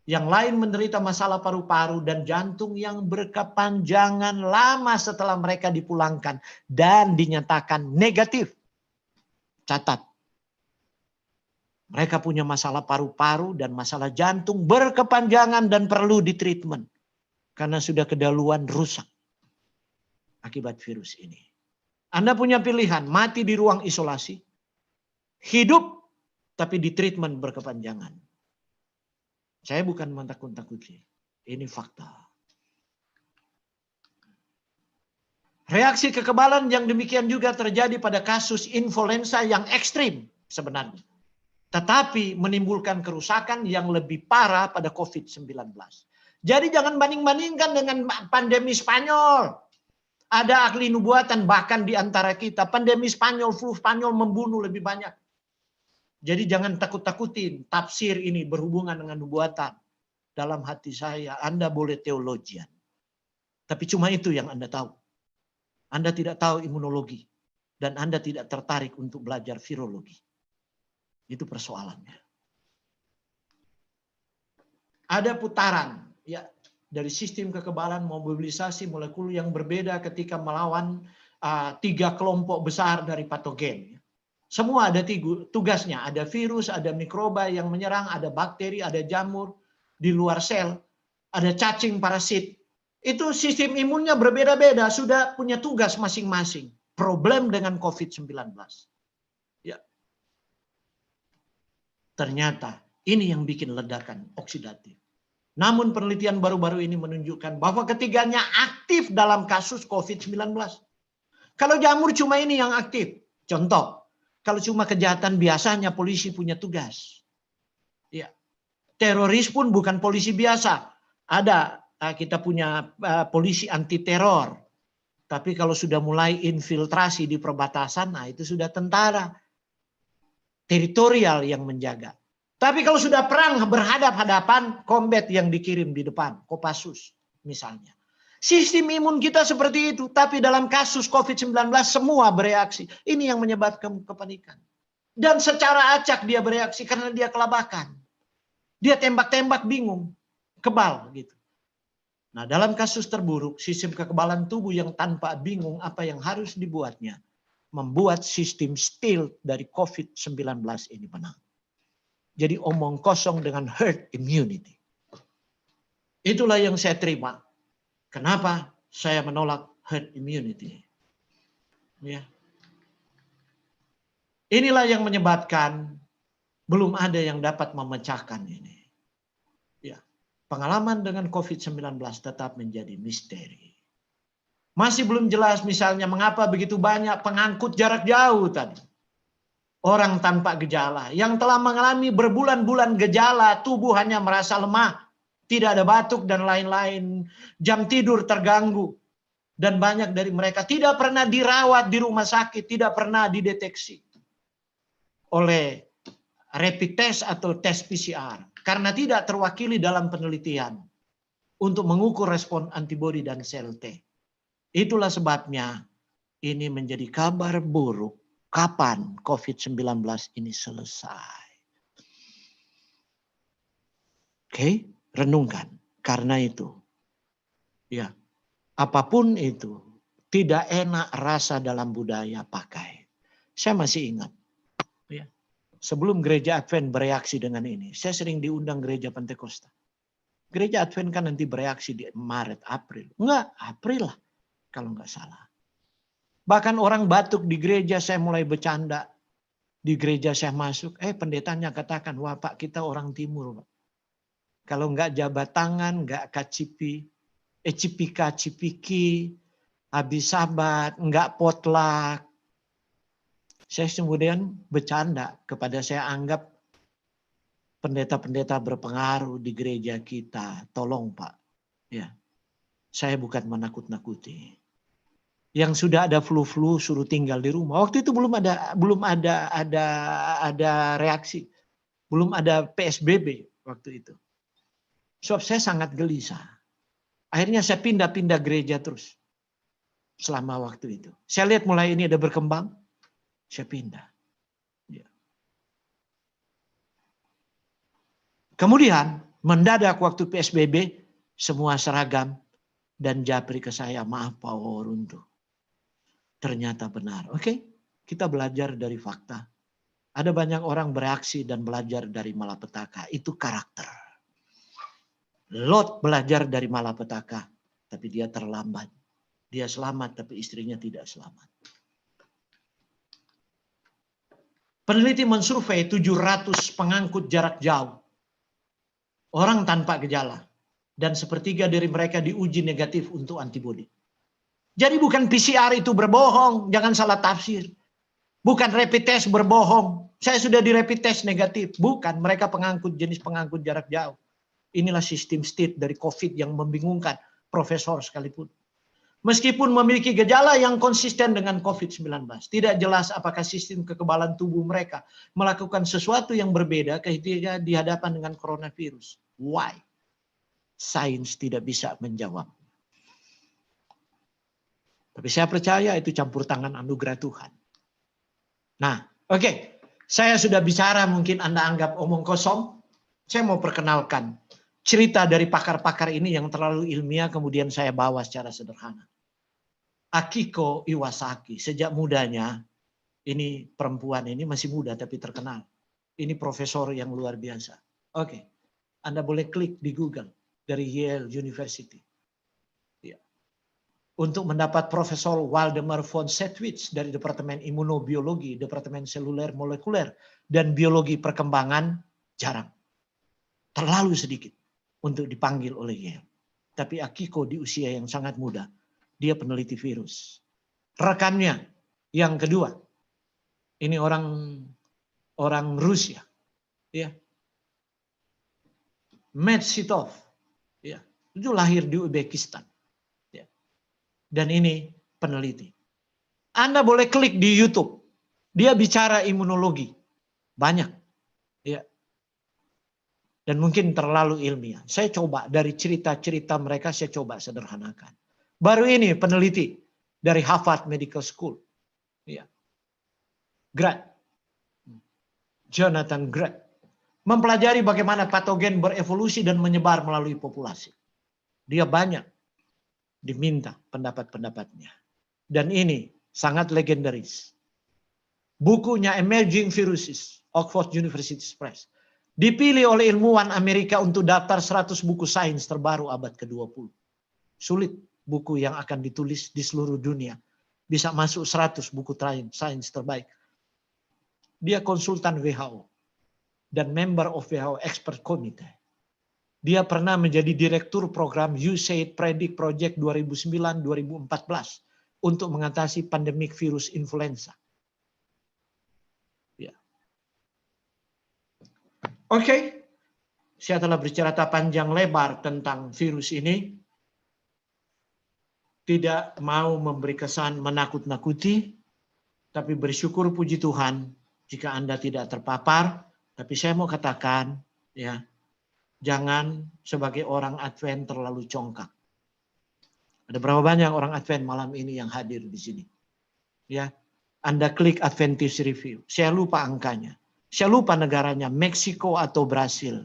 Yang lain menderita masalah paru-paru dan jantung yang berkepanjangan lama setelah mereka dipulangkan dan dinyatakan negatif. Catat. Mereka punya masalah paru-paru dan masalah jantung berkepanjangan dan perlu ditreatment. Karena sudah kedahuluan rusak akibat virus ini. Anda punya pilihan, mati di ruang isolasi, hidup tapi ditreatment berkepanjangan. Saya bukan mentakut-takuti, ini fakta. Reaksi kekebalan yang demikian juga terjadi pada kasus influenza yang ekstrim sebenarnya. Tetapi menimbulkan kerusakan yang lebih parah pada COVID-19. Jadi jangan banding-bandingkan dengan pandemi Spanyol. Ada ahli nubuatan bahkan di antara kita. Pandemi Spanyol, flu Spanyol membunuh lebih banyak. Jadi jangan takut-takutin tafsir ini berhubungan dengan nubuatan. Dalam hati saya, Anda boleh teologian. Tapi cuma itu yang Anda tahu. Anda tidak tahu imunologi. Dan Anda tidak tertarik untuk belajar virologi. Itu persoalannya. Ada putaran ya dari sistem kekebalan mobilisasi molekul yang berbeda ketika melawan 3 kelompok besar dari patogen. Semua ada tugasnya, ada virus, ada mikroba yang menyerang, ada bakteri, ada jamur di luar sel, ada cacing parasit. Itu sistem imunnya berbeda-beda, sudah punya tugas masing-masing. Problem dengan COVID-19. Ya. Ternyata ini yang bikin ledakan oksidatif. Namun penelitian baru-baru ini menunjukkan bahwa ketiganya aktif dalam kasus COVID-19. Kalau jamur cuma ini yang aktif. Contoh, kalau cuma kejahatan biasanya polisi punya tugas. Ya. Teroris pun bukan polisi biasa. Ada, kita punya polisi anti teror. Tapi kalau sudah mulai infiltrasi di perbatasan, nah itu sudah tentara. Teritorial yang menjaga. Tapi kalau sudah perang berhadap-hadapan, combat yang dikirim di depan, Kopassus misalnya. Sistem imun kita seperti itu, tapi dalam kasus COVID-19 semua bereaksi. Ini yang menyebabkan kepanikan. Dan secara acak dia bereaksi karena dia kelabakan. Dia tembak-tembak bingung, kebal gitu. Nah, dalam kasus terburuk, sistem kekebalan tubuh yang tanpa bingung apa yang harus dibuatnya, membuat sistem stealth dari COVID-19 ini menang. Jadi omong kosong dengan herd immunity. Itulah yang saya terima. Kenapa saya menolak herd immunity? Ya. Inilah yang menyebabkan belum ada yang dapat memecahkan ini. Ya. Pengalaman dengan COVID-19 tetap menjadi misteri. Masih belum jelas misalnya mengapa begitu banyak pengangkut jarak jauh tadi. Orang tanpa gejala yang telah mengalami berbulan-bulan gejala, tubuh hanya merasa lemah, tidak ada batuk dan lain-lain, jam tidur terganggu. Dan banyak dari mereka tidak pernah dirawat di rumah sakit, tidak pernah dideteksi oleh rapid test atau tes PCR. karena tidak terwakili dalam penelitian untuk mengukur respon antibodi dan sel T. Itulah sebabnya ini menjadi kabar buruk kapan COVID-19 ini selesai. Oke, renungkan. Karena itu, ya, apapun itu, tidak enak rasa dalam budaya pakai. Saya masih ingat, ya, sebelum gereja Advent bereaksi dengan ini, saya sering diundang gereja Pentakosta. Gereja Advent kan nanti bereaksi di Maret, April. Enggak, April lah, kalau enggak salah. Bahkan orang batuk di gereja, saya mulai bercanda. Di gereja saya masuk, pendetanya katakan, wah Pak, kita orang timur, Pak. Kalau enggak jabat tangan, enggak kacipi, cipika cipiki, habis sabat, enggak potluck. Saya kemudian bercanda kepada saya anggap pendeta-pendeta berpengaruh di gereja kita. Tolong Pak, ya, saya bukan menakut-nakuti. Yang sudah ada flu-flu suruh tinggal di rumah. Waktu itu belum ada reaksi, belum ada PSBB waktu itu. Sebab saya sangat gelisah. Akhirnya saya pindah-pindah gereja terus selama waktu itu. Saya lihat mulai ini ada berkembang, saya pindah. Ya. Kemudian mendadak waktu PSBB semua seragam dan japri ke saya, maaf Pak Oruntu. Ternyata benar. Oke, kita belajar dari fakta. Ada banyak orang bereaksi dan belajar dari malapetaka. Itu karakter. Lot belajar dari malapetaka, tapi dia terlambat. Dia selamat, tapi istrinya tidak selamat. Peneliti mensurvei 700 pengangkut jarak jauh. Orang tanpa gejala. Dan sepertiga dari mereka diuji negatif untuk antibodi. Jadi bukan PCR itu berbohong, jangan salah tafsir. Bukan rapid test berbohong, saya sudah di rapid test negatif. Bukan, mereka jenis pengangkut jarak jauh. Inilah sistem state dari COVID yang membingungkan profesor sekalipun. Meskipun memiliki gejala yang konsisten dengan COVID-19. Tidak jelas apakah sistem kekebalan tubuh mereka melakukan sesuatu yang berbeda ketika dihadapan dengan coronavirus. Why? Sains tidak bisa menjawab. Tapi saya percaya itu campur tangan anugerah Tuhan. Nah, oke. Saya sudah bicara, mungkin Anda anggap omong kosong. Saya mau perkenalkan cerita dari pakar-pakar ini yang terlalu ilmiah kemudian saya bawa secara sederhana. Akiko Iwasaki, sejak mudanya, ini perempuan ini masih muda tapi terkenal. Ini profesor yang luar biasa. Oke. Anda boleh klik di Google dari Yale University. Untuk mendapat Profesor Waldemar von Sedgwick dari Departemen Imunobiologi, Departemen Seluler Molekuler, dan Biologi Perkembangan jarang. Terlalu sedikit untuk dipanggil oleh Yale. Tapi Akiko di usia yang sangat muda, dia peneliti virus. Rekannya yang kedua, ini orang Rusia, ya, Medsidov, ya, itu lahir di Uzbekistan. Dan ini peneliti. Anda boleh klik di YouTube. Dia bicara imunologi. Banyak. Ya. Dan mungkin terlalu ilmiah. Saya coba dari cerita-cerita mereka, saya coba sederhanakan. Baru ini peneliti dari Harvard Medical School. Ya. Grad. Jonathan Grad. Mempelajari bagaimana patogen berevolusi dan menyebar melalui populasi. Dia banyak diminta pendapat-pendapatnya. Dan ini sangat legendaris. Bukunya Emerging Viruses, Oxford University Press. Dipilih oleh ilmuwan Amerika untuk daftar 100 buku sains terbaru abad ke-20. Sulit buku yang akan ditulis di seluruh dunia bisa masuk 100 buku sains terbaik. Dia konsultan WHO dan member of WHO Expert Committee. Dia pernah menjadi direktur program USAID Predict Project 2009-2014 untuk mengatasi pandemik virus influenza. Ya. Oke, saya telah bercerita panjang lebar tentang virus ini. Tidak mau memberi kesan menakut-nakuti, tapi bersyukur puji Tuhan jika Anda tidak terpapar. Tapi saya mau katakan, ya, Jangan sebagai orang Advent terlalu congkak. Ada berapa banyak orang Advent malam ini yang hadir di sini? Ya, Anda klik Adventist Review. Saya lupa angkanya. Saya lupa negaranya, Meksiko atau Brasil.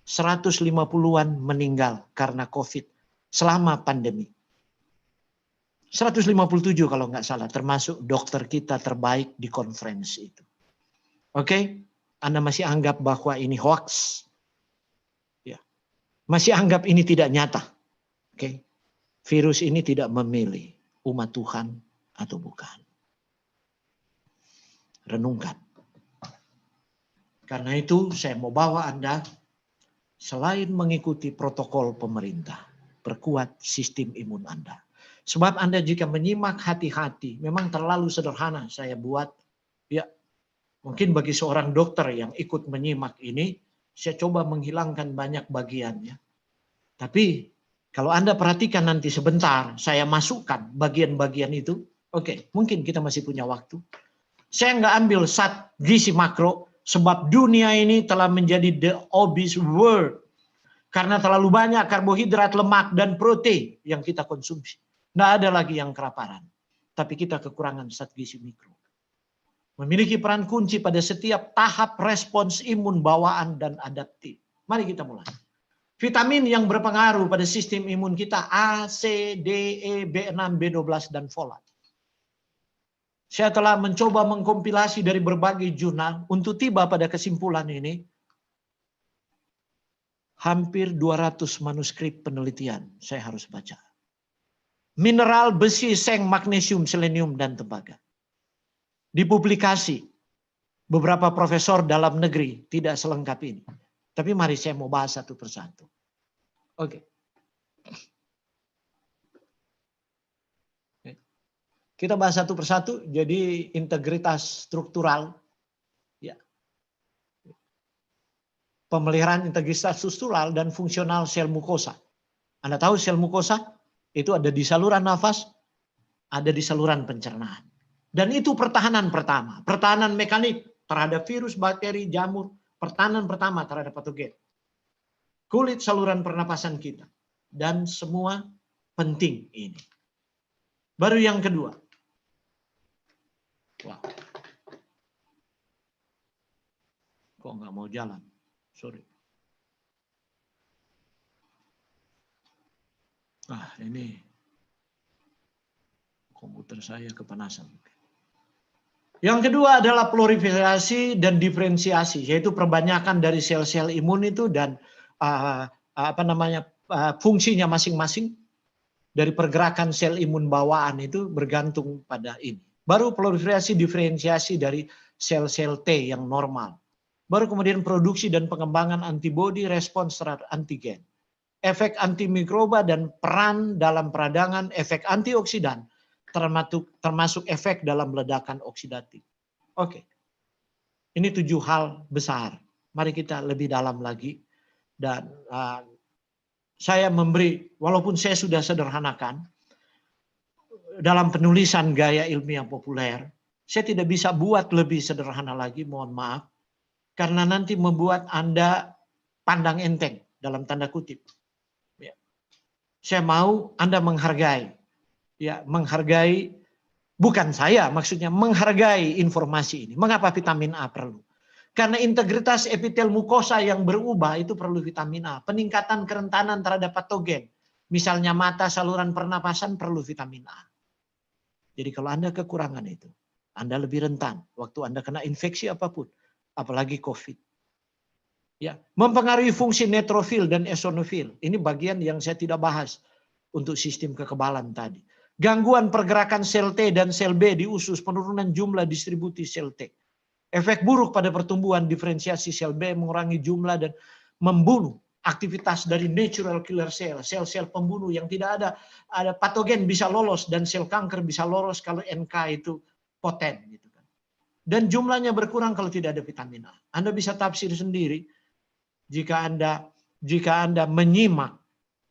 150-an meninggal karena COVID selama pandemi. 157 kalau nggak salah, termasuk dokter kita terbaik di konferensi itu. Oke, Anda masih anggap bahwa ini hoax? Ya, masih anggap ini tidak nyata? Oke, virus ini tidak memilih umat Tuhan atau bukan. Renungkan. Karena itu saya mau bawa Anda selain mengikuti protokol pemerintah, perkuat sistem imun Anda. Sebab Anda jika menyimak hati-hati, memang terlalu sederhana saya buat. Ya, mungkin bagi seorang dokter yang ikut menyimak ini, saya coba menghilangkan banyak bagiannya. Tapi kalau Anda perhatikan nanti sebentar, saya masukkan bagian-bagian itu. Oke, mungkin kita masih punya waktu. Saya nggak ambil zat gizi makro, sebab dunia ini telah menjadi the obese world. Karena terlalu banyak karbohidrat, lemak, dan protein yang kita konsumsi. Nggak ada lagi yang kelaparan. Tapi kita kekurangan zat gizi mikro. Memiliki peran kunci pada setiap tahap respons imun bawaan dan adaptif. Mari kita mulai. Vitamin yang berpengaruh pada sistem imun kita A, C, D, E, B6, B12, dan folat. Saya telah mencoba mengkompilasi dari berbagai jurnal untuk tiba pada kesimpulan ini. Hampir 200 manuskrip penelitian saya harus baca. Mineral, besi, seng, magnesium, selenium, dan tembaga. Dipublikasi beberapa profesor dalam negeri, tidak selengkap ini. Tapi mari saya mau bahas satu persatu. Oke. Kita bahas satu persatu, jadi integritas struktural. Ya. Pemeliharaan integritas struktural dan fungsional sel mukosa. Anda tahu sel mukosa? Itu ada di saluran nafas, ada di saluran pencernaan. Dan itu pertahanan pertama. Pertahanan mekanik terhadap virus, bakteri, jamur. Pertahanan pertama terhadap patogen. Kulit saluran pernapasan kita. Dan semua penting ini. Baru yang kedua. Wah. Kok nggak mau jalan? Sorry. Ini komputer saya kepanasan. Yang kedua adalah proliferasi dan diferensiasi, yaitu perbanyakan dari sel-sel imun itu dan fungsinya masing-masing dari pergerakan sel imun bawaan itu bergantung pada ini. Baru proliferasi diferensiasi dari sel-sel T yang normal. Baru kemudian produksi dan pengembangan antibodi respons terhadap antigen. Efek antimikroba dan peran dalam peradangan efek antioksidan termasuk efek dalam ledakan oksidatif. Oke. Ini 7 hal besar. Mari kita lebih dalam lagi. Dan saya memberi, walaupun saya sudah sederhanakan, dalam penulisan gaya ilmiah populer, saya tidak bisa buat lebih sederhana lagi, mohon maaf. Karena nanti membuat Anda pandang enteng, dalam tanda kutip. Ya. Saya mau Anda menghargai. Ya, menghargai, bukan saya maksudnya, menghargai informasi ini. Mengapa vitamin A perlu? Karena integritas epitel mukosa yang berubah itu perlu vitamin A. Peningkatan kerentanan terhadap patogen. Misalnya mata, saluran pernapasan perlu vitamin A. Jadi kalau Anda kekurangan itu, Anda lebih rentan waktu Anda kena infeksi apapun, apalagi COVID. Ya, mempengaruhi fungsi neutrofil dan eosinofil. Ini bagian yang saya tidak bahas untuk sistem kekebalan tadi. Gangguan pergerakan sel T dan sel B di usus, penurunan jumlah distribusi sel T. Efek buruk pada pertumbuhan diferensiasi sel B, mengurangi jumlah dan membunuh aktivitas dari natural killer cell, sel-sel pembunuh yang tidak ada patogen bisa lolos dan sel kanker bisa lolos kalau NK itu poten gitu kan. Dan jumlahnya berkurang kalau tidak ada vitamin A. Anda bisa tafsir sendiri jika Anda menyimak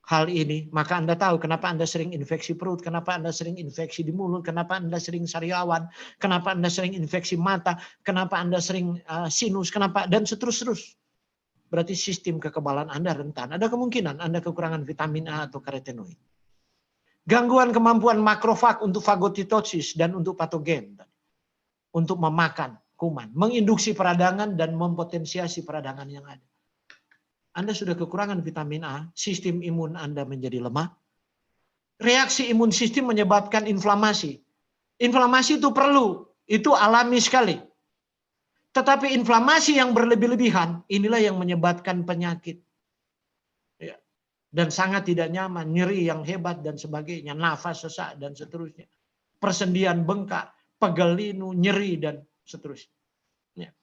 hal ini, maka Anda tahu kenapa Anda sering infeksi perut, kenapa Anda sering infeksi di mulut, kenapa Anda sering sariawan, kenapa Anda sering infeksi mata, kenapa Anda sering sinus, kenapa, dan seterus-terus. berarti sistem kekebalan Anda rentan. Ada kemungkinan Anda kekurangan vitamin A atau karotenoid. Gangguan kemampuan makrofag untuk fagositosis dan untuk patogen. Untuk memakan kuman. Menginduksi peradangan dan mempotensiasi peradangan yang ada. Anda sudah kekurangan vitamin A, sistem imun Anda menjadi lemah. Reaksi imun sistem menyebabkan inflamasi. Inflamasi itu perlu, itu alami sekali. Tetapi inflamasi yang berlebih-lebihan, inilah yang menyebabkan penyakit. Ya. Dan sangat tidak nyaman, nyeri yang hebat dan sebagainya, nafas sesak dan seterusnya. Persendian bengkak, pegel linu, nyeri dan seterusnya. Ya.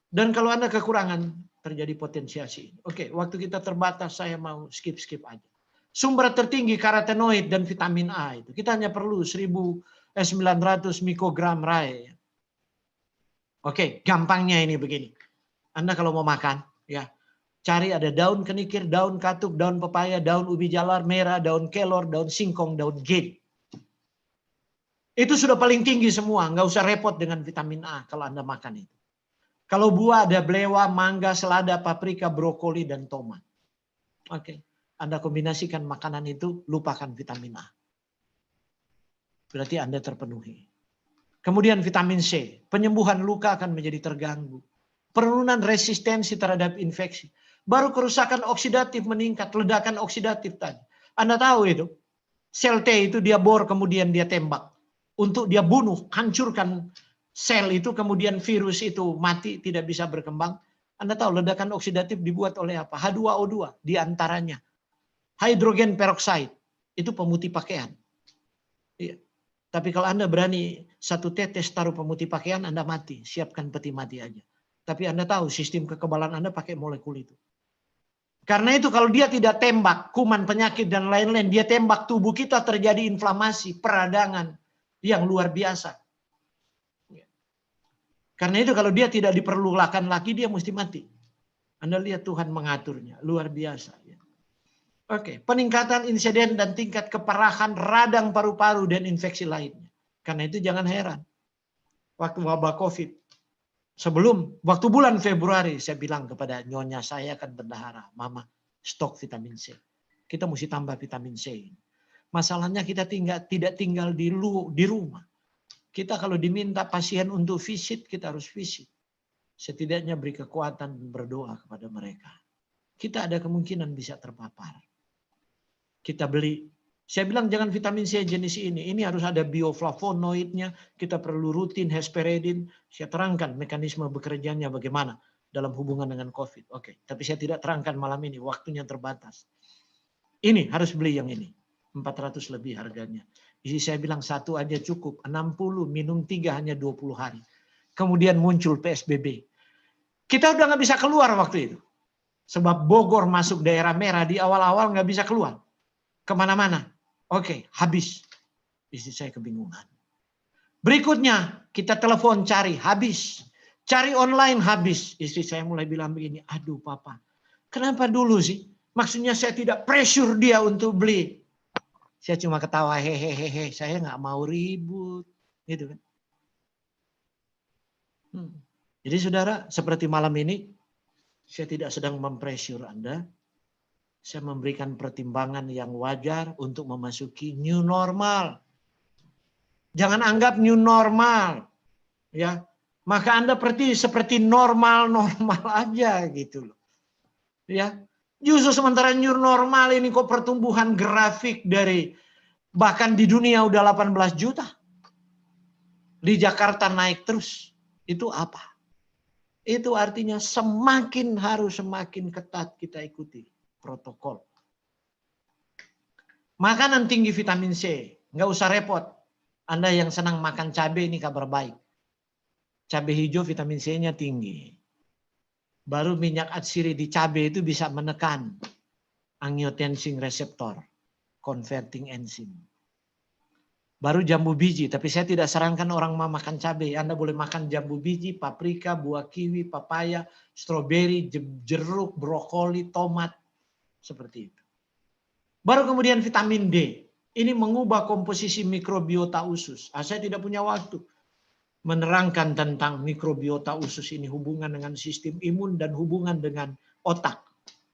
Dan kalau Anda kekurangan, terjadi potensiasi. Oke, waktu kita terbatas, saya mau skip aja. Sumber tertinggi karotenoid dan vitamin A itu. Kita hanya perlu 900 mikrogram RAE. Oke, gampangnya ini begini. Anda kalau mau makan, ya, cari ada daun kenikir, daun katuk, daun pepaya, daun ubi jalar merah, daun kelor, daun singkong, daun gen. Itu sudah paling tinggi semua, nggak usah repot dengan vitamin A kalau Anda makan itu. Kalau buah ada belewa, mangga, selada, paprika, brokoli, dan tomat. Oke, Anda kombinasikan makanan itu, lupakan vitamin A. Berarti Anda terpenuhi. Kemudian vitamin C, penyembuhan luka akan menjadi terganggu. Penurunan resistensi terhadap infeksi. Baru kerusakan oksidatif meningkat, ledakan oksidatif tadi. Anda tahu itu, sel T itu dia bor kemudian dia tembak. Untuk dia bunuh, hancurkan sel itu, kemudian virus itu mati, tidak bisa berkembang. Anda tahu ledakan oksidatif dibuat oleh apa? H2O2 diantaranya. Hidrogen peroksida, itu pemutih pakaian. Iya. Tapi kalau Anda berani satu tetes taruh pemutih pakaian, Anda mati. Siapkan peti mati aja. Tapi Anda tahu sistem kekebalan Anda pakai molekul itu. Karena itu kalau dia tidak tembak kuman, penyakit, dan lain-lain, dia tembak tubuh kita terjadi inflamasi, peradangan yang luar biasa. Karena itu kalau dia tidak diperlukan lagi, dia mesti mati. Anda lihat Tuhan mengaturnya, luar biasa. Oke, peningkatan insiden dan tingkat keparahan radang paru-paru dan infeksi lainnya. Karena itu jangan heran. Waktu wabah COVID, waktu bulan Februari, saya bilang kepada nyonya saya kan bendahara, Mama, stok vitamin C. Kita mesti tambah vitamin C. Masalahnya kita tidak tinggal di rumah. Kita kalau diminta pasien untuk visit, kita harus visit. Setidaknya beri kekuatan dan berdoa kepada mereka. Kita ada kemungkinan bisa terpapar. Kita beli. Saya bilang jangan vitamin C jenis ini. Ini harus ada bioflavonoidnya. Kita perlu rutin hesperidin. Saya terangkan mekanisme bekerjanya bagaimana dalam hubungan dengan COVID. Oke, tapi saya tidak terangkan malam ini. Waktunya terbatas. Ini harus beli yang ini. 400 lebih harganya. Isi saya bilang satu aja cukup. 60, minum 3 hanya 20 hari. Kemudian muncul PSBB. Kita udah nggak bisa keluar waktu itu. Sebab Bogor masuk daerah merah di awal-awal nggak bisa keluar. Kemana-mana. Oke, habis. Istri saya kebingungan. Berikutnya, kita telepon cari, habis. Cari online, habis. Istri saya mulai bilang begini, aduh papa, kenapa dulu sih? Maksudnya saya tidak pressure dia untuk beli. Saya cuma ketawa, hehehe, saya nggak mau ribut. Gitu kan. Jadi saudara, seperti malam ini, saya tidak sedang mempressure Anda. Saya memberikan pertimbangan yang wajar untuk memasuki new normal. Jangan anggap new normal, ya. Maka Anda seperti normal aja gitu loh. Ya. Justru sementara new normal ini kok pertumbuhan grafik dari bahkan di dunia udah 18 juta. Di Jakarta naik terus. Itu apa? Itu artinya semakin ketat kita ikuti protokol. Makanan tinggi vitamin C, nggak usah repot. Anda yang senang makan cabai ini kabar baik. Cabai hijau vitamin C-nya tinggi. Baru minyak atsiri di cabai itu bisa menekan angiotensin reseptor, converting enzyme. Baru jambu biji, tapi saya tidak sarankan orang mau makan cabai. Anda boleh makan jambu biji, paprika, buah kiwi, papaya, stroberi, jeruk, brokoli, tomat. Seperti itu. Baru kemudian vitamin D. Ini mengubah komposisi mikrobiota usus. Saya tidak punya waktu menerangkan tentang mikrobiota usus ini hubungan dengan sistem imun dan hubungan dengan otak.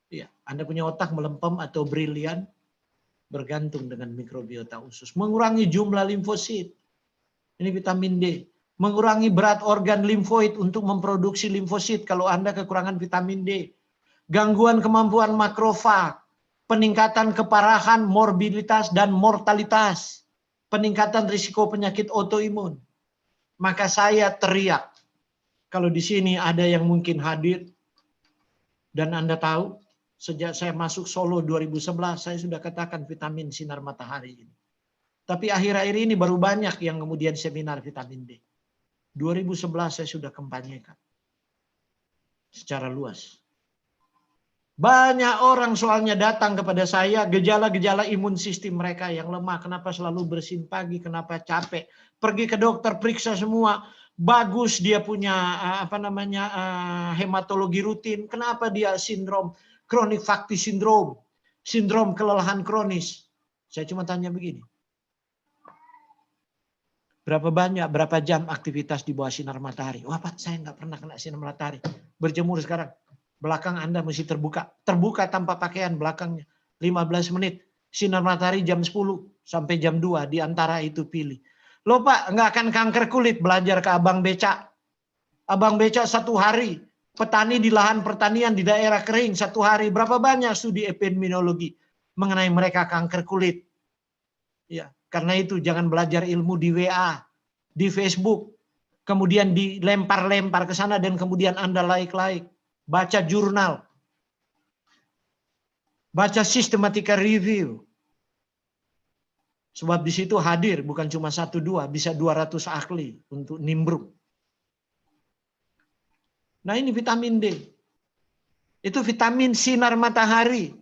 Ya, Anda punya otak melempem atau brilian bergantung dengan mikrobiota usus. Mengurangi jumlah limfosit. Ini vitamin D. Mengurangi berat organ limfoid untuk memproduksi limfosit kalau Anda kekurangan vitamin D. Gangguan kemampuan makrofag. Peningkatan keparahan, morbiditas, dan mortalitas. Peningkatan risiko penyakit autoimun. Maka saya teriak. Kalau di sini ada yang mungkin hadir. Dan Anda tahu, sejak saya masuk Solo 2011, saya sudah katakan vitamin sinar matahari ini. Tapi akhir-akhir ini baru banyak yang kemudian seminar vitamin D. 2011 saya sudah kampanyekan secara luas. Banyak orang soalnya datang kepada saya, gejala-gejala imun sistem mereka yang lemah. Kenapa selalu bersin pagi, kenapa capek. Pergi ke dokter, periksa semua. Bagus dia punya hematologi rutin. Kenapa dia sindrom chronic fatigue syndrome, sindrom kelelahan kronis. Saya cuma tanya begini. Berapa jam aktivitas di bawah sinar matahari? Wah Pak, saya nggak pernah kena sinar matahari. Berjemur sekarang. Belakang Anda mesti terbuka. Terbuka tanpa pakaian belakangnya. 15 menit. Sinar matahari jam 10 sampai jam 2. Di antara itu pilih. Loh Pak, nggak akan kanker kulit. Belajar ke Abang Becak. Abang Becak 1 hari. Petani di lahan pertanian di daerah kering 1 hari. Berapa banyak studi epidemiologi mengenai mereka kanker kulit. Ya, karena itu jangan belajar ilmu di WA, di Facebook. Kemudian dilempar-lempar ke sana dan kemudian Anda like-like. Baca jurnal. Baca sistematika review. Sebab di situ hadir bukan cuma 1-2, bisa 200 ahli untuk nimbrung. Nah ini vitamin D. Itu vitamin sinar matahari.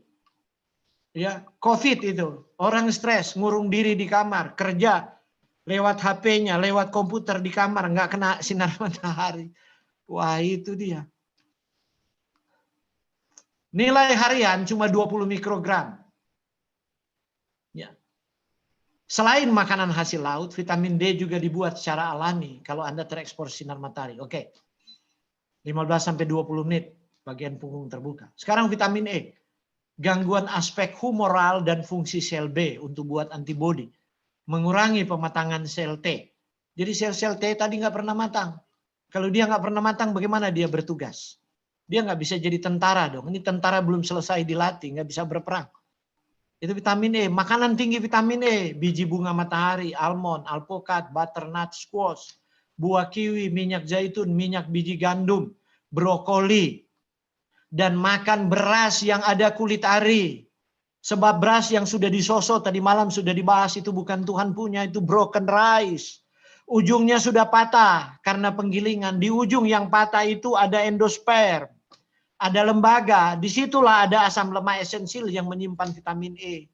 Ya, COVID itu. Orang stres, ngurung diri di kamar, kerja lewat HP-nya, lewat komputer di kamar, nggak kena sinar matahari. Wah itu dia. Nilai harian cuma 20 mikrogram. Ya. Selain makanan hasil laut, vitamin D juga dibuat secara alami kalau Anda terekspos sinar matahari. Oke. 15-20 menit bagian punggung terbuka. Sekarang vitamin E. Gangguan aspek humoral dan fungsi sel B untuk buat antibodi. Mengurangi pematangan sel T. Jadi sel-sel T tadi nggak pernah matang. Kalau dia nggak pernah matang, bagaimana dia bertugas? Dia nggak bisa jadi tentara dong. Ini tentara belum selesai dilatih, nggak bisa berperang. Itu vitamin E. Makanan tinggi vitamin E. Biji bunga matahari, almond, alpukat, butternut, squash, buah kiwi, minyak zaitun, minyak biji gandum, brokoli. Dan makan beras yang ada kulit ari. Sebab beras yang sudah disosok tadi malam sudah dibahas itu bukan Tuhan punya, itu broken rice. Ujungnya sudah patah karena penggilingan. Di ujung yang patah itu ada endosperm. Ada lembaga, disitulah ada asam lemak esensial yang menyimpan vitamin E.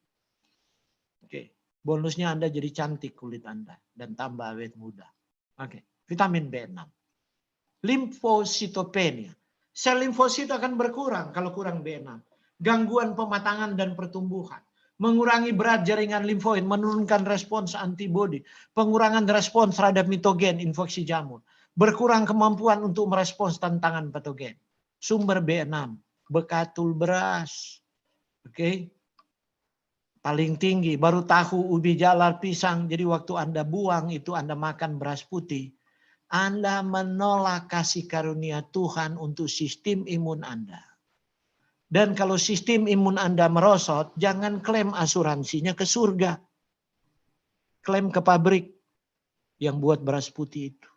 Oke, bonusnya Anda jadi cantik kulit Anda dan tambah awet muda. Oke, vitamin B6. Limfositopenia. Sel limfosit akan berkurang kalau kurang B6. Gangguan pematangan dan pertumbuhan. Mengurangi berat jaringan limfoid, menurunkan respons antibodi, pengurangan respons terhadap mitogen infeksi jamur, berkurang kemampuan untuk merespons tantangan patogen. Sumber B6, bekatul beras. Oke. Paling tinggi, baru tahu, ubi jalar, pisang. Jadi waktu Anda buang itu Anda makan beras putih. Anda menolak kasih karunia Tuhan untuk sistem imun Anda. Dan kalau sistem imun Anda merosot, jangan klaim asuransinya ke surga. Klaim ke pabrik yang buat beras putih itu.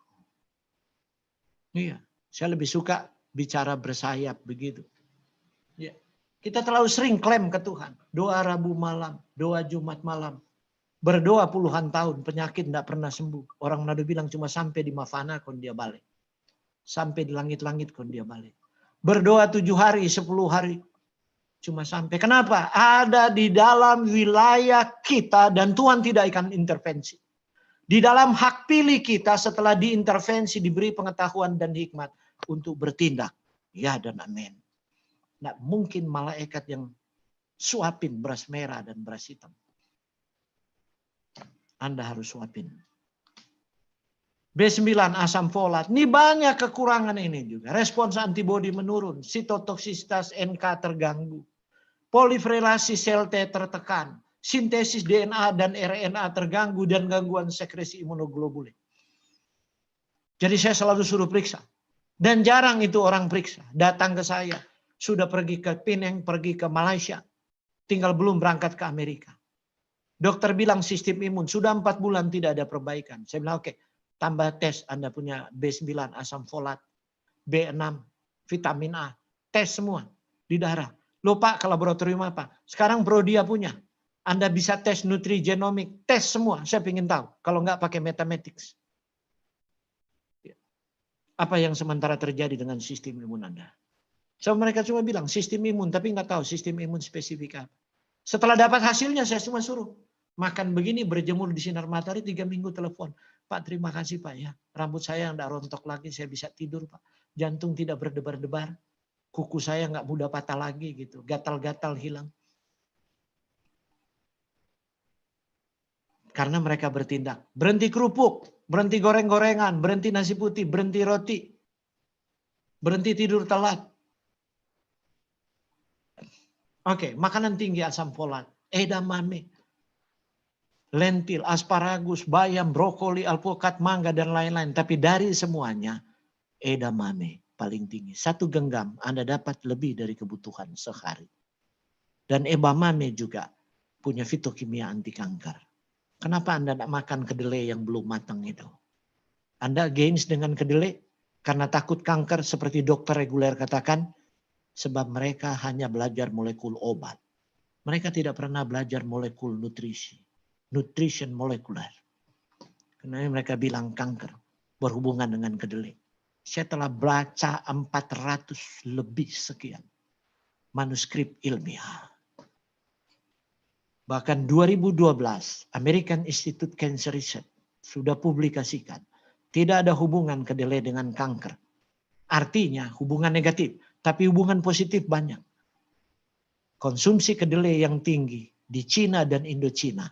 Iya, saya lebih suka bicara bersayap begitu. Ya. Kita terlalu sering klaim ke Tuhan. Doa Rabu malam, doa Jumat malam. Berdoa puluhan tahun, penyakit tidak pernah sembuh. Orang Manado bilang cuma sampai di Mafana kon dia balik. Sampai di langit-langit kon dia balik. Berdoa 7 hari, 10 hari. Cuma sampai. Kenapa? Ada di dalam wilayah kita dan Tuhan tidak akan intervensi. Di dalam hak pilih kita setelah diintervensi, diberi pengetahuan dan hikmat untuk bertindak. Ya dan amin. Tidak mungkin malaikat yang suapin beras merah dan beras hitam. Anda harus suapin. B9 asam folat. Ini banyak kekurangan ini juga. Respons antibodi menurun, sitotoksisitas NK terganggu. Poliferilasi sel T tertekan, sintesis DNA dan RNA terganggu dan gangguan sekresi imunoglobulin. Jadi saya selalu suruh periksa. Dan jarang itu orang periksa. Datang ke saya. Sudah pergi ke Penang, pergi ke Malaysia. Tinggal belum berangkat ke Amerika. Dokter bilang sistem imun. Sudah 4 bulan tidak ada perbaikan. Saya bilang oke, tambah tes. Anda punya B9, asam folat, B6, vitamin A. Tes semua di darah. Loh Pak, ke laboratorium apa? Sekarang Prodia punya. Anda bisa tes nutrigenomik. Tes semua. Saya ingin tahu. Kalau nggak pakai Metametics. Apa yang sementara terjadi dengan sistem imun Anda? So mereka cuma bilang sistem imun, tapi nggak tahu sistem imun spesifik apa. Setelah dapat hasilnya, saya cuma suruh makan begini, berjemur di sinar matahari 3 minggu telepon. Pak, terima kasih Pak ya. Rambut saya nggak rontok lagi, saya bisa tidur Pak. Jantung tidak berdebar-debar. Kuku saya nggak mudah patah lagi gitu. Gatal-gatal hilang. Karena mereka bertindak. Berhenti kerupuk, berhenti goreng-gorengan, berhenti nasi putih, berhenti roti. Berhenti tidur telat. Oke, makanan tinggi asam folat, edamame, lentil, asparagus, bayam, brokoli, alpukat, mangga, dan lain-lain. Tapi dari semuanya, edamame paling tinggi. 1 genggam Anda dapat lebih dari kebutuhan sehari. Dan edamame juga punya fitokimia anti kanker. Kenapa Anda tidak makan kedelai yang belum matang itu? Anda gains dengan kedelai karena takut kanker seperti dokter reguler katakan, sebab mereka hanya belajar molekul obat. Mereka tidak pernah belajar molekul nutrisi. Nutrition molekuler. Karena mereka bilang kanker berhubungan dengan kedelai. Saya telah baca 400 lebih sekian manuskrip ilmiah. Bahkan 2012 American Institute Cancer Research sudah publikasikan tidak ada hubungan kedelai dengan kanker. Artinya hubungan negatif, tapi hubungan positif banyak. Konsumsi kedelai yang tinggi di Cina dan Indochina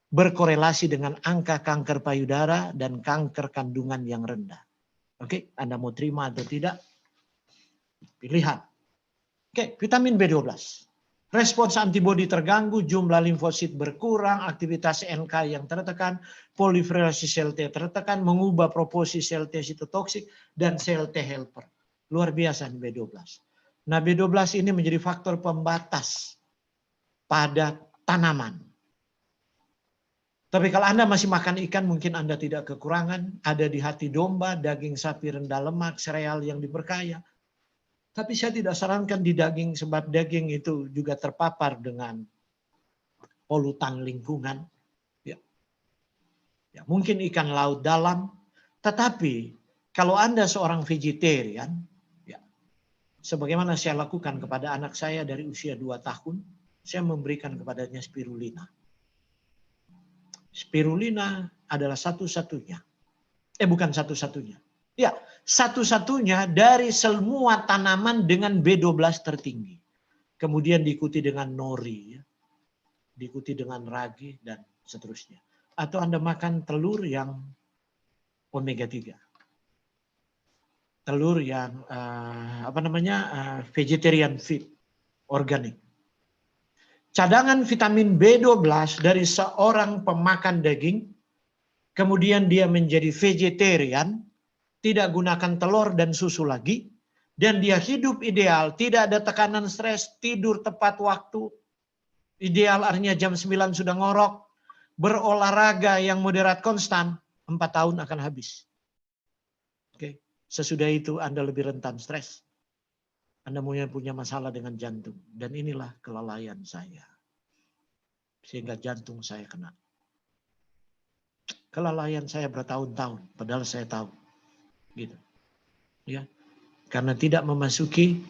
berkorelasi dengan angka kanker payudara dan kanker kandungan yang rendah. Oke, Anda mau terima atau tidak? Pilihan. Oke, vitamin B12. Respons antibodi terganggu, jumlah limfosit berkurang, aktivitas NK yang tertekan, poliferilasi sel T tertekan, mengubah proporsi sel T sitotoksik dan sel T helper. Luar biasa B12. Nah, B12 ini menjadi faktor pembatas pada tanaman. Tapi kalau Anda masih makan ikan, mungkin Anda tidak kekurangan. Ada di hati domba, daging sapi rendah lemak, sereal yang diperkaya. Tapi saya tidak sarankan di daging, sebab daging itu juga terpapar dengan polutan lingkungan. Ya. Ya, mungkin ikan laut dalam. Tetapi kalau Anda seorang vegetarian, ya, sebagaimana saya lakukan kepada anak saya dari usia 2 tahun, saya memberikan kepadanya spirulina. Spirulina adalah satu-satunya. Bukan satu-satunya. Ya, satu-satunya dari semua tanaman dengan B12 tertinggi. Kemudian diikuti dengan nori, ya. Diikuti dengan ragi, dan seterusnya. Atau Anda makan telur yang omega 3. Telur yang vegetarian feed, organik. Cadangan vitamin B12 dari seorang pemakan daging, kemudian dia menjadi vegetarian, tidak gunakan telur dan susu lagi, dan dia hidup ideal, tidak ada tekanan stres, tidur tepat waktu, ideal artinya jam 9 sudah ngorok, berolahraga yang moderat konstan, 4 tahun akan habis. Oke. Sesudah itu Anda lebih rentan stres. Anda punya masalah dengan jantung. Dan inilah kelalaian saya. Sehingga jantung saya kena. Kelalaian saya bertahun-tahun, padahal saya tahu. Gitu. Ya. Karena tidak memasuki,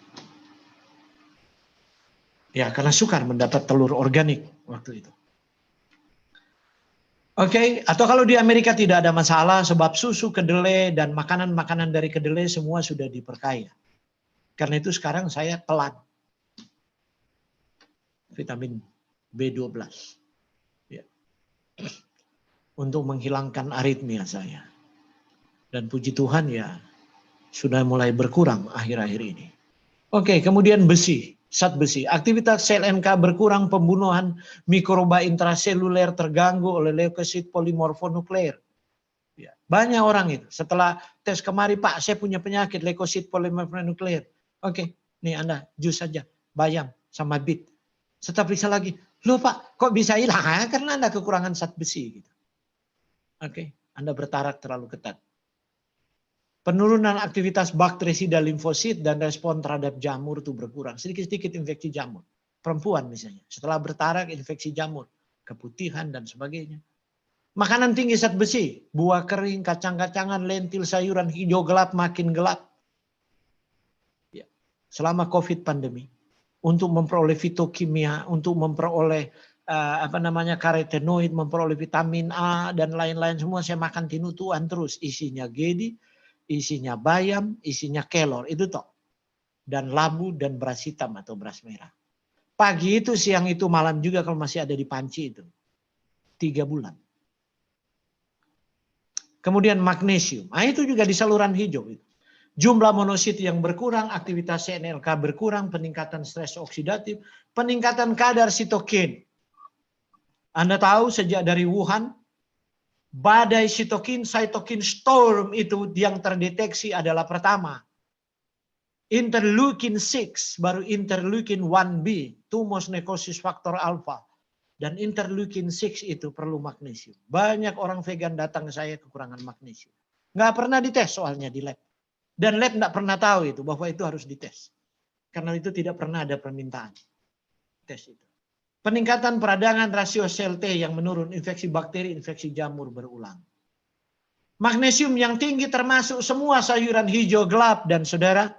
ya karena sukar mendapat telur organik waktu itu. Oke, atau kalau di Amerika tidak ada masalah sebab susu kedelai dan makanan-makanan dari kedelai semua sudah diperkaya. Karena itu sekarang saya telan vitamin B12 ya, untuk menghilangkan aritmia saya. Dan puji Tuhan ya sudah mulai berkurang akhir-akhir ini. Oke, kemudian besi, zat besi. Aktivitas sel NK berkurang, pembunuhan mikroba intraseluler terganggu oleh leukosit polimorfonukleer. Ya, banyak orang itu setelah tes kemari, Pak, saya punya penyakit leukosit polimorfonukleer. Oke, nih Anda jus saja, bayam sama bit. Setelah periksa lagi, loh Pak, kok bisa hilang? Karena Anda kekurangan zat besi. Gitu. Oke, Anda bertarak terlalu ketat. Penurunan aktivitas bakterisida limfosit dan respon terhadap jamur itu berkurang. Sedikit-sedikit infeksi jamur. Perempuan misalnya, setelah bertarak infeksi jamur, keputihan dan sebagainya. Makanan tinggi zat besi, buah kering, kacang-kacangan, lentil, sayuran hijau gelap makin gelap. Ya. Selama COVID pandemi, untuk memperoleh fitokimia, untuk memperoleh karotenoid, memperoleh vitamin A dan lain-lain semua saya makan tinutuan terus. Isinya gedi, isinya bayam, isinya kelor, itu toh. Dan labu dan beras hitam atau beras merah. Pagi itu, siang itu, malam juga kalau masih ada di panci itu. 3 bulan. Kemudian magnesium. Nah, itu juga di saluran hijau. Itu. Jumlah monosit yang berkurang, aktivitas CNLK berkurang, peningkatan stres oksidatif, peningkatan kadar sitokin. Anda tahu sejak dari Wuhan, badai sitokin, cytokine storm itu yang terdeteksi adalah pertama. Interleukin 6, baru interleukin 1B, tumors necrosis faktor alpha. Dan interleukin 6 itu perlu magnesium. Banyak orang vegan datang ke saya kekurangan magnesium. Nggak pernah dites soalnya di lab. Dan lab nggak pernah tahu itu bahwa itu harus dites. Karena itu tidak pernah ada permintaan. Tes itu. Peningkatan peradangan rasio sel T yang menurun, infeksi bakteri, infeksi jamur berulang. Magnesium yang tinggi termasuk semua sayuran hijau gelap. Dan saudara,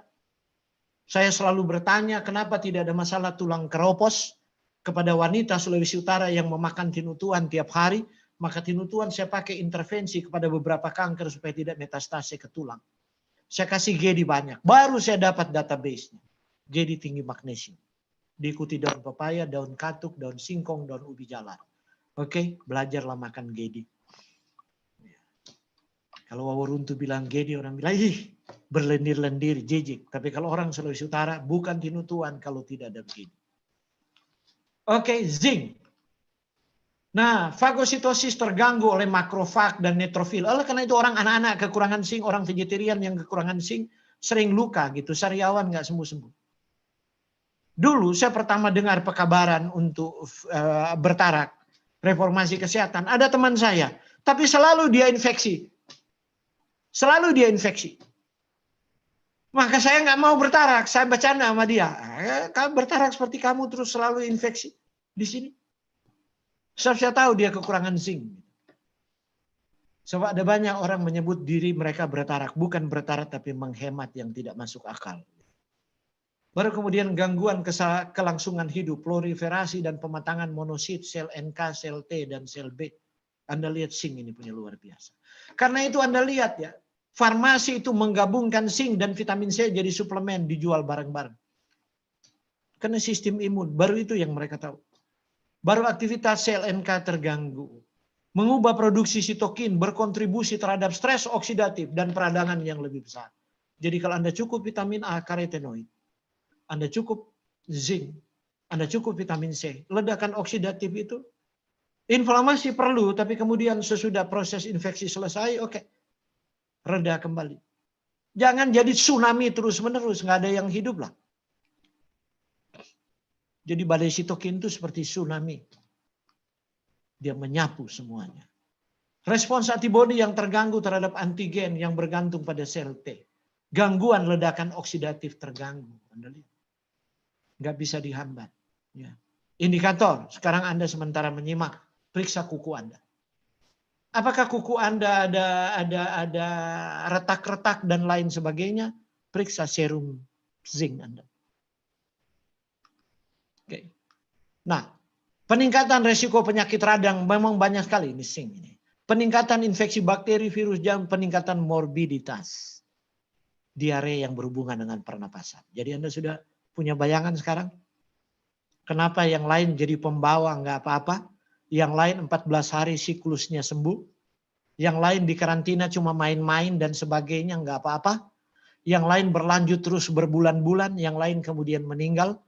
saya selalu bertanya kenapa tidak ada masalah tulang keropos kepada wanita Sulawesi Utara yang memakan tinutuan tiap hari. Maka tinutuan saya pakai intervensi kepada beberapa kanker supaya tidak metastase ke tulang. Saya kasih gedi banyak. Baru saya dapat database-nya. Gedi tinggi magnesium. Diikuti daun pepaya, daun katuk, daun singkong, daun ubi jalar. Oke, belajarlah makan gedi. Kalau Waworuntu bilang gedi, orang bilang, ih, berlendir-lendir, jijik. Tapi kalau orang Sulawesi Utara, bukan tinutuan kalau tidak ada begini. Oke, zinc. Nah, fagositosis terganggu oleh makrofag dan neutrofil. Oleh karena itu orang anak-anak kekurangan zinc, orang vegetarian yang kekurangan zinc, sering luka gitu. Sariawan nggak sembuh-sembuh. Dulu saya pertama dengar pekabaran untuk bertarak, reformasi kesehatan. Ada teman saya, tapi selalu dia infeksi. Selalu dia infeksi. Maka saya nggak mau bertarak, saya bercanda sama dia. Kamu bertarak seperti kamu terus selalu infeksi di sini. Saya tahu dia kekurangan zinc. Sebab ada banyak orang menyebut diri mereka bertarak, bukan bertarak tapi menghemat yang tidak masuk akal. Baru kemudian gangguan kelangsungan hidup, proliferasi dan pematangan monosit, sel NK, sel T, dan sel B. Anda lihat zinc ini punya luar biasa. Karena itu Anda lihat ya, farmasi itu menggabungkan zinc dan vitamin C jadi suplemen dijual bareng-bareng. Karena sistem imun, baru itu yang mereka tahu. Baru aktivitas sel NK terganggu. Mengubah produksi sitokin, berkontribusi terhadap stres oksidatif dan peradangan yang lebih besar. Jadi kalau Anda cukup vitamin A, karotenoid, Anda cukup zinc, Anda cukup vitamin C, ledakan oksidatif itu, inflamasi perlu, tapi kemudian sesudah proses infeksi selesai, oke, reda kembali. Jangan jadi tsunami terus-menerus, nggak ada yang hidup lah. Jadi badai sitokin itu seperti tsunami. Dia menyapu semuanya. Respons antibodi yang terganggu terhadap antigen yang bergantung pada sel T. Gangguan ledakan oksidatif terganggu. Anda lihat. Nggak bisa dihambat. Ya. Indikator, sekarang Anda sementara menyimak, periksa kuku Anda. Apakah kuku Anda ada retak-retak dan lain sebagainya? Periksa serum zinc Anda. Oke. Nah, peningkatan resiko penyakit radang memang banyak sekali ini zinc ini. Peningkatan infeksi bakteri, virus, dan peningkatan morbiditas. Diare yang berhubungan dengan pernapasan. Jadi Anda sudah punya bayangan sekarang? Kenapa yang lain jadi pembawa nggak apa-apa? Yang lain 14 hari siklusnya sembuh? Yang lain dikarantina cuma main-main dan sebagainya, nggak apa-apa. Yang lain berlanjut terus berbulan-bulan, yang lain kemudian meninggal.